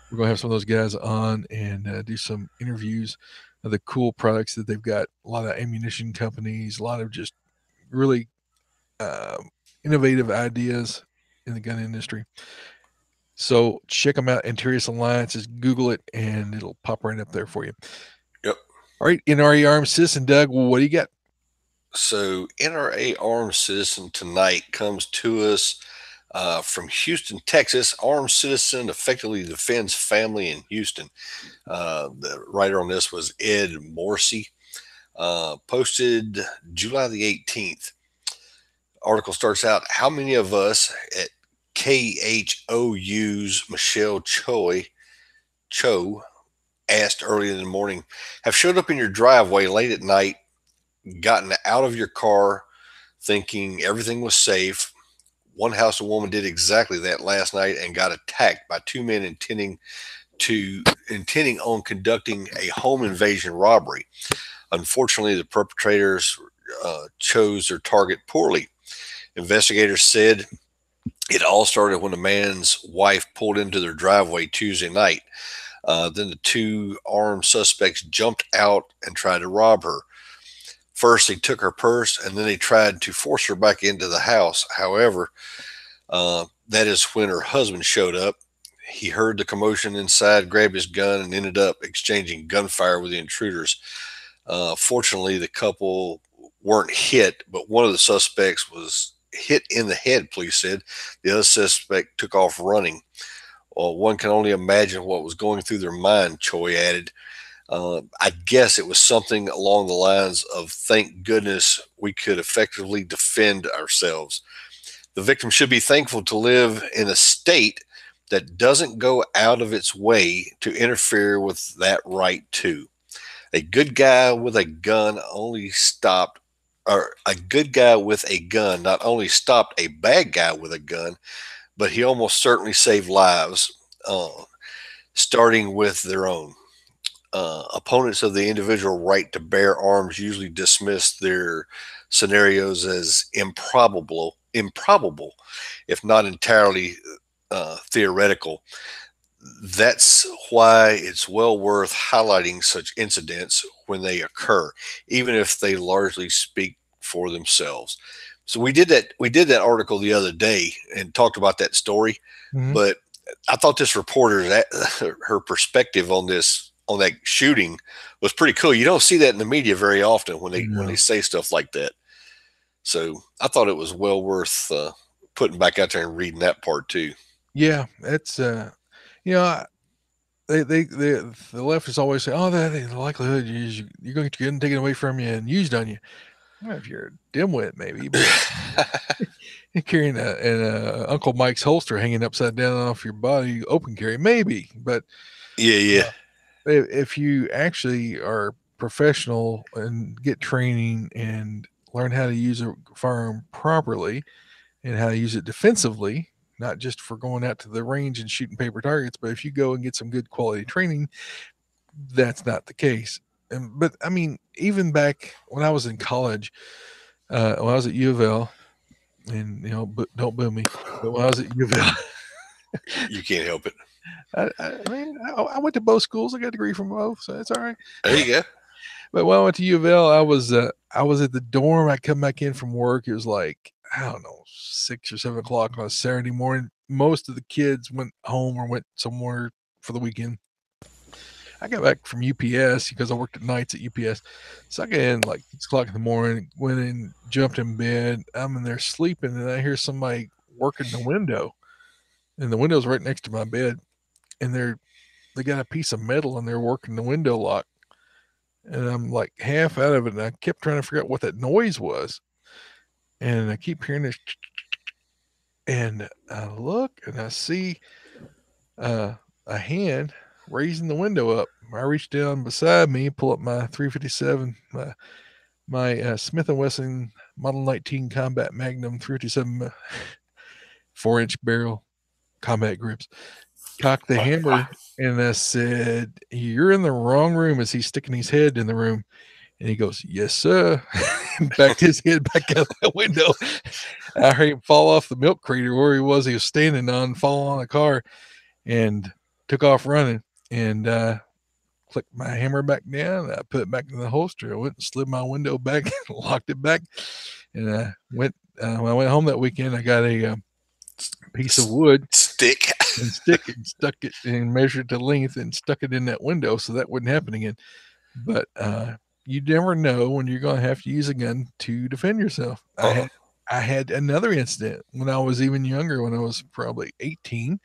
we're going to have some of those guys on and do some interviews of the cool products that they've got. A lot of ammunition companies, a lot of just really innovative ideas in the gun industry. So check them out. Interius Alliance. Just Google it, and it'll pop right up there for you. Yep. All right, NRA Armed Citizen Doug. What do you got? So, NRA Armed Citizen tonight comes to us from Houston, Texas. Armed Citizen effectively defends family in Houston. The writer on this was Ed Morrissey. Posted July the 18th. Article starts out, how many of us at KHOU's Michelle Cho asked early in the morning have showed up in your driveway late at night, gotten out of your car thinking everything was safe. One house a woman did exactly that last night and got attacked by two men intending on conducting a home invasion robbery. Unfortunately, the perpetrators chose their target poorly. Investigators said it all started when the man's wife pulled into their driveway Tuesday night. Then the two armed suspects jumped out and tried to rob her. First, they took her purse and then they tried to force her back into the house. However, that is when her husband showed up. He heard the commotion inside, grabbed his gun, and ended up exchanging gunfire with the intruders. Fortunately, the couple weren't hit, but one of the suspects was hit in the head, police said. The other suspect took off running. Well, one can only imagine what was going through their mind, Choi added. I guess it was something along the lines of, thank goodness we could effectively defend ourselves. The victim should be thankful to live in a state that doesn't go out of its way to interfere with that right too. A good guy with a gun only stopped, or a good guy with a gun not only stopped a bad guy with a gun, but he almost certainly saved lives, starting with their own. Opponents of the individual right to bear arms usually dismiss their scenarios as improbable, if not entirely theoretical. That's why it's well worth highlighting such incidents when they occur, even if they largely speak for themselves. So we did that article the other day and talked about that story, Mm-hmm. but I thought this reporter, her perspective on that shooting was pretty cool. You don't see that in the media very often when they No. say stuff like that. So I thought it was well worth putting back out there and reading that part too. Yeah, it's you know, they the leftists always say, "Oh, the likelihood is you're going to get your gun taken away from you and used on you." Well, if you're a dimwit, maybe, but you're carrying a Uncle Mike's holster hanging upside down off your body, open carry, maybe. But Yeah, yeah, uh, if you actually are professional and get training and learn how to use a firearm properly and how to use it defensively, not just for going out to the range and shooting paper targets, but if you go and get some good quality training, that's not the case. But I mean, even back when I was in college, when I was at U of L, and don't boo me, but when I was at U of L, you can't help it. I went to both schools. I got a degree from both, so that's all right. There you go. But when I went to U of L, I was at the dorm. I come back in from work. It was like I don't know 6 or 7 o'clock on a Saturday morning. Most of the kids went home or went somewhere for the weekend. I got back from UPS because I worked at nights at UPS. So I got in like 6 o'clock in the morning, went in, jumped in bed. I'm in there sleeping, and I hear somebody working the window, and the window's right next to my bed. and they got a piece of metal and they're working the window lock. And I'm like half out of it, and I kept trying to figure out what that noise was. And I keep hearing this, and I look and I see uh, a hand raising the window up. I reach down beside me, pull up my 357, my Smith & Wesson Model 19 Combat Magnum 357 4-inch barrel combat grips, cocked the hammer, and I said, "You're in the wrong room," as he's sticking his head in the room. And he goes, "Yes, sir." Backed his head back out that window. I heard him fall off the milk crate or where he was standing on, fall on a car, and took off running. And clicked my hammer back down. I put it back in the holster. I went and slid my window back, locked it back, and I went. When I went home that weekend, I got a piece of wood Stick. and stick and stuck it and measured the length and stuck it in that window so that wouldn't happen again. But you never know when you're going to have to use a gun to defend yourself. Uh-uh. I had another incident when I was even younger, when I was probably 18.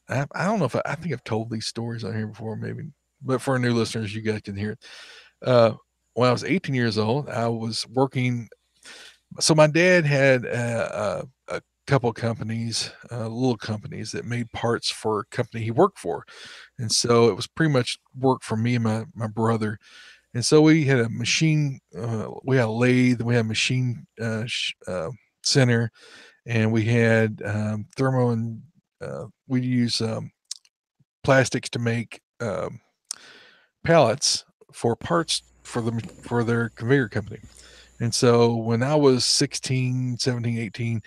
I don't know if I think I've told these stories on here before, maybe, but for new listeners, you guys can hear it. When I was 18 years old, I was working. So my dad had a couple companies, little companies that made parts for a company he worked for, and so it was pretty much work for me and my brother. And so we had a machine, we had a lathe, we had a machine center, and we had thermo and we use plastics to make pallets for parts for their conveyor company. And so when I was 16, 17, 18,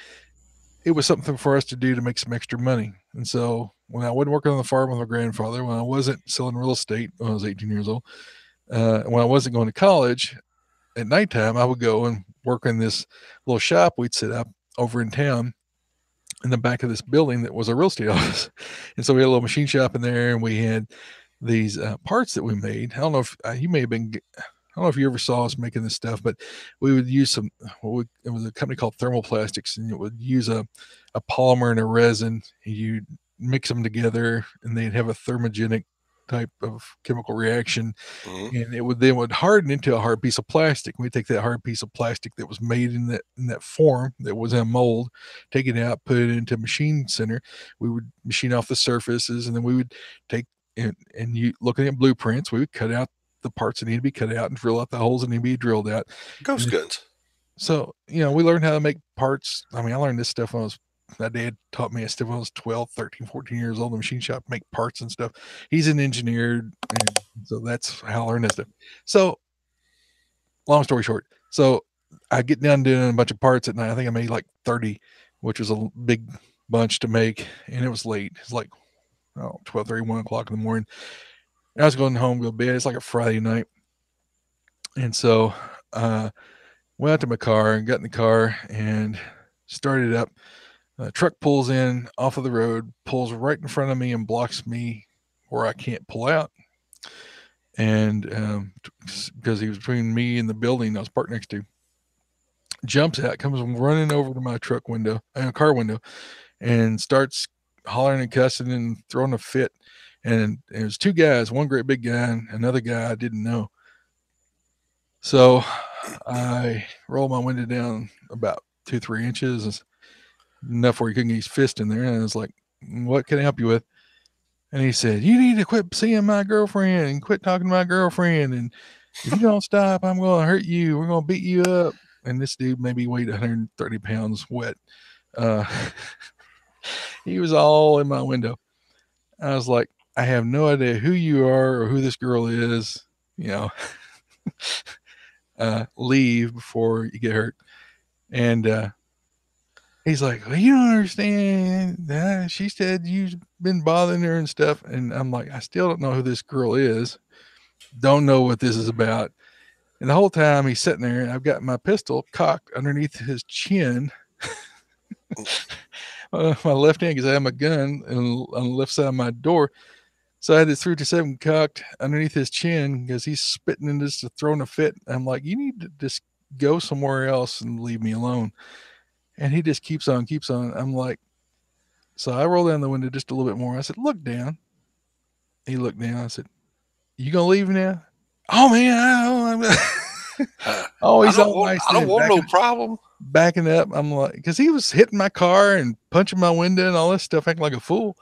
it was something for us to do to make some extra money. And so when I wasn't working on the farm with my grandfather, when I wasn't selling real estate when I was 18 years old, when I wasn't going to college, at nighttime, I would go and work in this little shop we'd set up over in town in the back of this building that was a real estate office. And so we had a little machine shop in there, and we had these parts that we made. I don't know if you may have been. I don't know if you ever saw us making this stuff, but we would use some. It was a company called Thermoplastics, and it would use a polymer and a resin. You mix them together, and they'd have a thermogenic type of chemical reaction, Mm-hmm. and it would then would harden into a hard piece of plastic. We take that hard piece of plastic that was made in that form that was in a mold, take it out, put it into a machine center. We would machine off the surfaces, and then we would take and you looking at blueprints, we would cut out the parts that need to be cut out and drill out the holes that need to be drilled out. Ghost And guns. so, we learned how to make parts. I mean, I learned this stuff when I was my dad taught me stuff when I was 12, 13, 14 years old in the machine shop, make parts and stuff. He's an engineer, and so that's how I learned this stuff. So, long story short, so I get down doing a bunch of parts at night. I think I made like 30, which was a big bunch to make, and it was late. It's like 12:30, 1 o'clock in the morning. And I was going home, go to bed. It's like a Friday night. And so went out to my car and got in the car and started up. A truck pulls in off of the road, pulls right in front of me and blocks me where I can't pull out. And because he was between me and the building I was parked next to, jumps out, comes running over to my truck window, car window, and starts hollering and cussing and throwing a fit. And it was two guys, one great big guy and another guy I didn't know. So I rolled my window down about 2, 3 inches, enough where he couldn't get his fist in there. And I was like, "What can I help you with?" And he said, "You need to quit seeing my girlfriend and quit talking to my girlfriend. And if you don't stop, I'm going to hurt you. We're going to beat you up." And this dude maybe weighed 130 pounds wet. Uh, he was all in my window. I was like, "I have no idea who you are or who this girl is. You know, leave before you get hurt." And he's like, "Well, you don't understand. She said you've been bothering her and stuff." And I'm like, "I still don't know who this girl is. Don't know what this is about." And the whole time he's sitting there, and I've got my pistol cocked underneath his chin. My left hand, because I have my gun on the left side of my door. So I had this 327 cocked underneath his chin because he's spitting and just throwing a fit. I'm like, "You need to just go somewhere else and leave me alone." And he just keeps on, keeps on. I'm like, so I roll down the window just a little bit more. I said, "Look down." He looked down. I said, "You gonna leave now?" Oh man, oh, he's all nice I don't then, want no problem. backing up. I'm like, because he was hitting my car and punching my window and all this stuff, acting like a fool.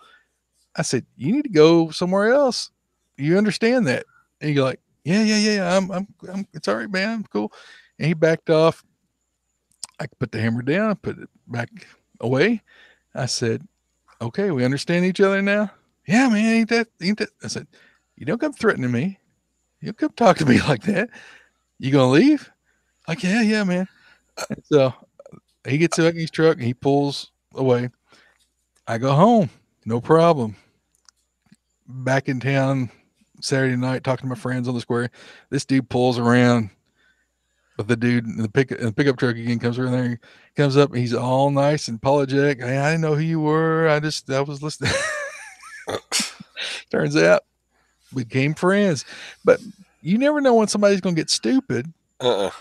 I said, "You need to go somewhere else. You understand that?" And he's like, "Yeah, yeah, yeah. Yeah, it's all right, man. I'm cool." And he backed off. I put the hammer down, put it back away. I said, "Okay, we understand each other now." Yeah, man, ain't that? I said, "You don't come threatening me. You don't come talk to me like that. You gonna leave?" Like, yeah, yeah, man. And so he gets back in his truck and he pulls away. I go home, no problem. Back in town Saturday night, talking to my friends on the square. This dude pulls around with the dude in the pickup truck again. Comes around there, comes up, and he's all nice and apologetic. Hey, I didn't know who you were. I was listening. Turns out we became friends, but you never know when somebody's going to get stupid, Uh-uh.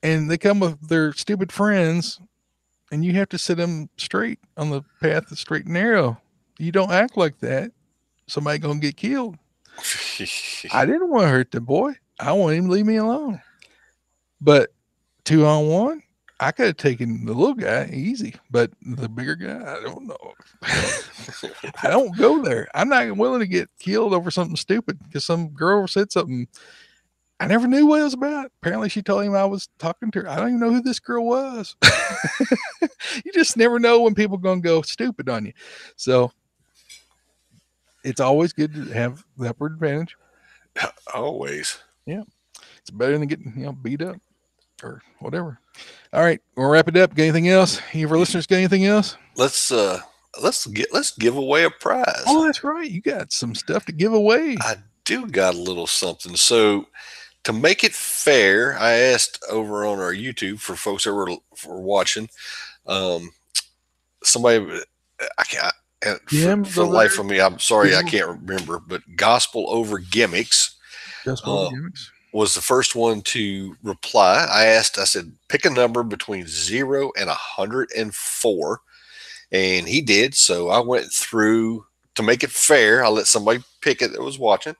and they come with their stupid friends, and you have to set them straight on the path that's straight and narrow. You don't act like that, somebody gonna get killed. I didn't want to hurt the boy. I want him to leave me alone. But 2-on-1, I could have taken the little guy easy, but the bigger guy, I don't know. I don't go there. I'm not willing to get killed over something stupid because some girl said something. I never knew what it was about. Apparently, she told him I was talking to her. I don't even know who this girl was. You just never know when people are going to go stupid on you. So it's always good to have the upward advantage. Always. Yeah, it's better than getting beat up or whatever. All right, we'll wrap it up. Got anything else? Any of our listeners got anything else? Let's let's give away a prize. Oh, that's right. You got some stuff to give away. I do got a little something. So to make it fair, I asked over on our YouTube for folks that were watching. Um, somebody, I can't. And Jim's for the over life there. of me, I'm sorry I Bill, can't remember. But gospel over gimmicks just over uh, gimmicks. was the first one to reply. I said, pick a number between 0 and 104, and he did. So I went through to make it fair. I let somebody pick it that was watching,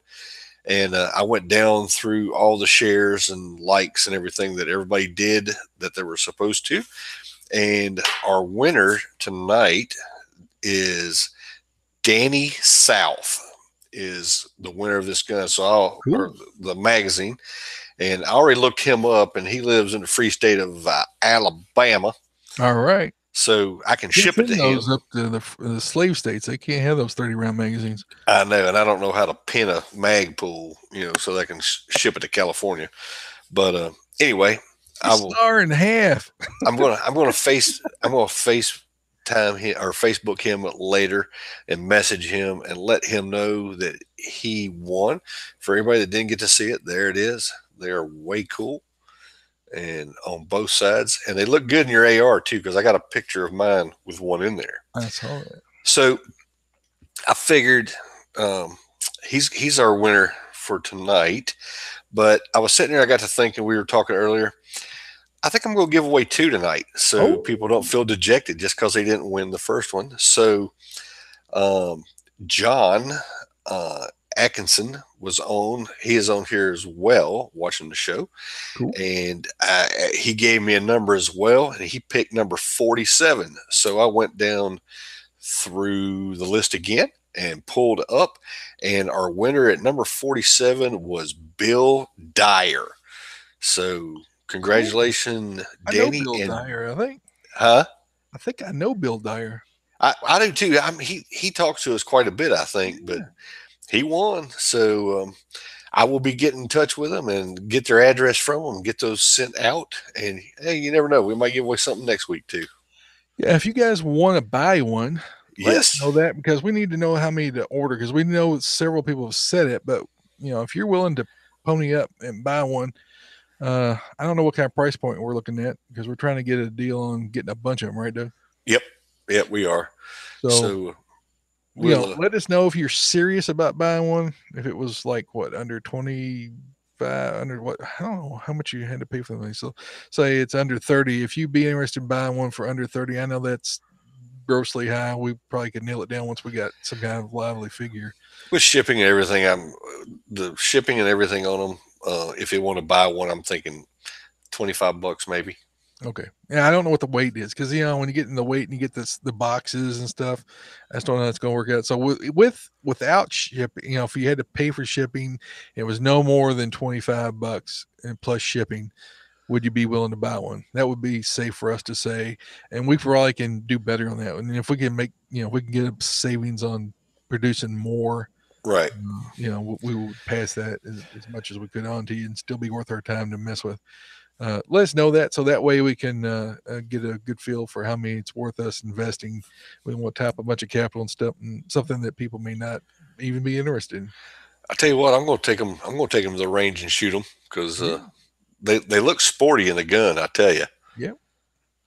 and I went down through all the shares and likes and everything that everybody did that they were supposed to. And our winner tonight is Danny South is the winner of this gun. So or Cool. the magazine, and I already looked him up, and he lives in the free state of Alabama. All right. So I can Can't ship it to send him. those up to the slave states. They can't have those 30-round magazines. I know, and I don't know how to pin a mag pull, so they can ship it to California. But anyway, I It's will. an hour and a half. I'm gonna FaceTime him or Facebook him later and message him and let him know that he won. For anybody that didn't get to see it, there it is. They are way cool and on both sides, and they look good in your AR too because I got a picture of mine with one in there. I saw that. So I figured he's our winner for tonight. But I was sitting there, I got to thinking, we were talking earlier. I think I'm going to give away two tonight so Oh, people don't feel dejected just because they didn't win the first one. So, um, John Atkinson was on. He is on here as well, watching the show. cool. And he gave me a number as well, and he picked number 47. So I went down through the list again and pulled up, and our winner at number 47 was Bill Dyer. So Cool. congratulations, I know Danny. Bill And Dyer. I think. huh? I think I know Bill Dyer. I do too. He talks to us quite a bit, I think, but Yeah. he won. So I will be getting in touch with them and get their address from them and get those sent out. And hey, you never know, we might give away something next week too. Yeah. If you guys want to buy one, let us Yes. know that because we need to know how many to order because we know several people have said it. But if you're willing to pony up and buy one, I don't know what kind of price point we're looking at because we're trying to get a deal on getting a bunch of them, right, Doug? Yep. Yep. We are. So So we'll. let us know if you're serious about buying one. If it was like what under 25, under what I don't know how much you had to pay for them. So say it's under 30. If you'd be interested in buying one for under 30, I know that's grossly high. We probably could nail it down once we got some kind of lively figure. With shipping and everything, I'm the shipping and everything on them. If you want to buy one, I'm thinking $25 maybe. Okay. Yeah, I don't know what the weight is because when you get in the weight and you get the boxes and stuff, I just don't know how it's going to work out. So without shipping, if you had to pay for shipping, it was no more than $25 and plus shipping. Would you be willing to buy one? That would be safe for us to say, and we probably can do better on that. And if we can make, if we can get a savings on producing more, Right. we would pass that as much as we could on to you and still be worth our time to mess with. Let us know that so that way we can get a good feel for how many it's worth us investing. We want to tap a bunch of capital and stuff, and something that people may not even be interested in. I tell you what, I'm going to take them. I'm going to take them to the range and shoot them because Yeah, they look sporty in the gun. I tell you, yeah.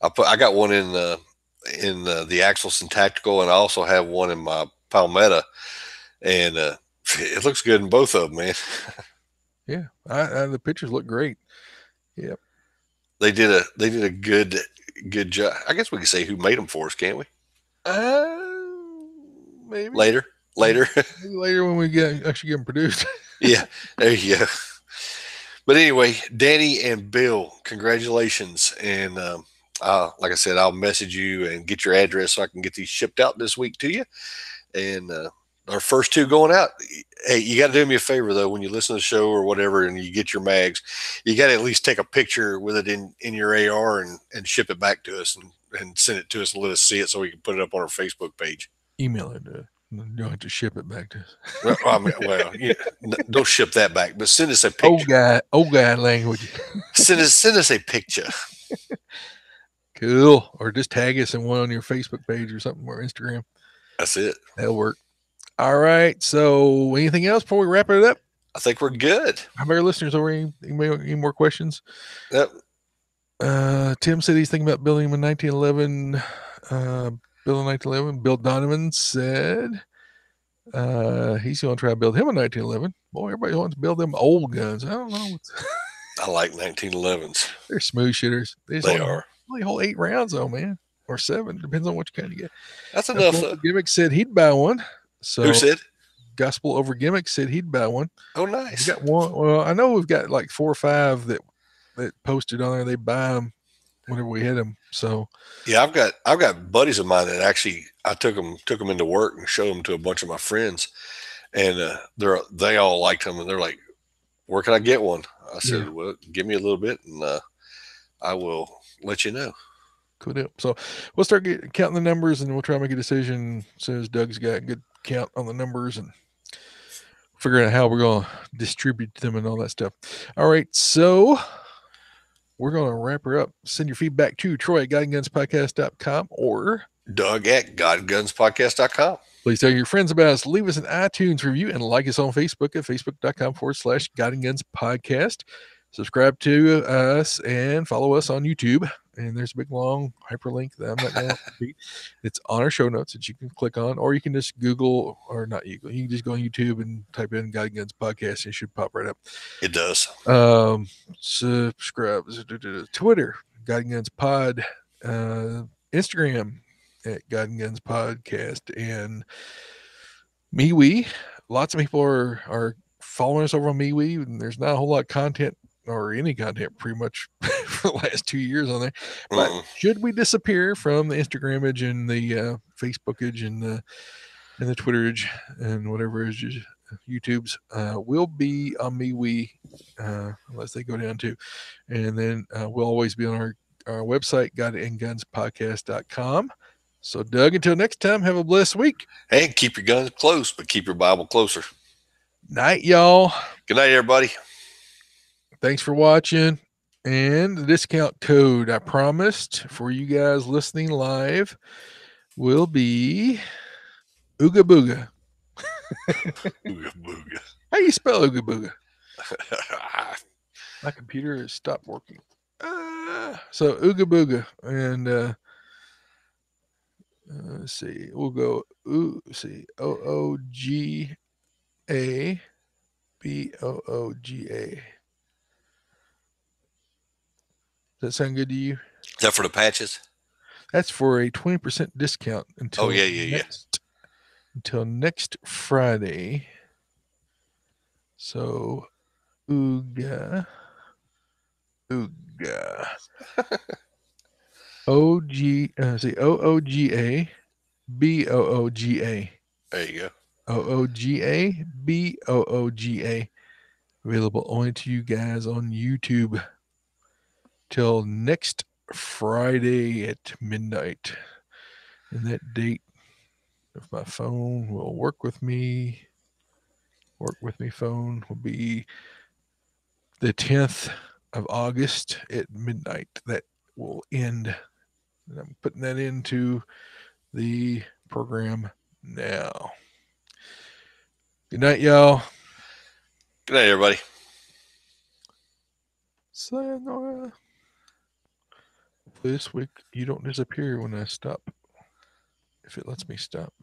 I got one in the Axelson Tactical, and I also have one in my Palmetto, and it looks good in both of them, man. Yeah, the pictures look great. Yeah. They did a good job. I guess we can say who made them for us, can't we? Maybe. Later, later. Maybe later when we actually get them produced. Yeah, there you go. But anyway, Danny and Bill, congratulations. And like I said, I'll message you and get your address so I can get these shipped out this week to you. And our first two going out. Hey, you got to do me a favor though. When you listen to the show or whatever, and you get your mags, you got to at least take a picture with it in your AR and ship it back to us and send it to us and let us see it so we can put it up on our Facebook page. Email it. You don't have to ship it back to us. Don't ship that back, but send us a picture. Old guy language. Send us a picture. Cool. Or just tag us in one on your Facebook page or something or Instagram. That's it. That'll work. All right. So, anything else before we wrap it up? I think we're good. How about our listeners? Over any more questions? Yep. Tim said he's thinking about building him in 1911. Bill in 1911. Bill Donovan said he's going to try to build him in 1911. Boy, everybody wants to build them old guns. I don't know. I like 1911s. They're smooth shitters. They are. Only hold 8 rounds though, man, or 7. Depends on what kind you get. That's enough. Gimmick said he'd buy one. So who said? Gospel Over Gimmick said he'd buy one. Oh, nice. We got one. Well, I know we've got like 4 or 5 that posted on there. They buy them whenever we hit them. So yeah, I've got buddies of mine that actually I took them into work and showed them to a bunch of my friends, and they all liked them, and they're like, "Where can I get one?" I said, "Well, give me a little bit, and I will let you know." Cool deal. So we'll start counting the numbers, and we'll try to make a decision as soon as Doug's got a good count on the numbers and figure out how we're going to distribute them and all that stuff. All right, so we're going to wrap her up. Send your feedback to Troy at GodandGunsPodcast.com or Doug at GodandGunsPodcast.com. Please tell your friends about us. Leave us an iTunes review and like us on Facebook at Facebook.com/GodandGunsPodcast. Subscribe to us and follow us on YouTube. And there's a big long hyperlink that I'm not going to repeat. It's on our show notes that you can click on, or you can just Google, or not Google. You can just go on YouTube and type in God and Guns Podcast, and it should pop right up. It does. Subscribe. Twitter, God and Guns Pod. Instagram at God and Guns Podcast. And MeWe. Lots of people are following us over on MeWe, and there's not a whole lot of content or any content pretty much for the last 2 years on there. But should we disappear from the Instagramage and the Facebookage and the Twitterage and whatever is YouTube's, we'll be on MeWe unless they go down too. And then we'll always be on our website, godandgunspodcast.com. So, Doug, until next time, have a blessed week. Hey, keep your guns close, but keep your Bible closer. Night, y'all. Good night, everybody. Thanks for watching. And the discount code I promised for you guys listening live will be Ooga Booga. Ooga Booga. How do you spell Ooga Booga? My computer has stopped working. So Ooga Booga. And let's see. We'll go OOGABOOGA. Does that sound good to you? Is that for the patches? That's for a 20% discount Oh, until yeah. next Friday. So, ooga, ooga. OOGA, BOOGA. There you go. OOGA, BOOGA. Available only to you guys on YouTube till next Friday at midnight. And that date, if my phone will work with me phone will be the 10th of August at midnight. That will end. And I'm putting that into the program now. Good night, y'all. Good night, everybody. Sayonara. This week you don't disappear when I stop. If it lets me stop.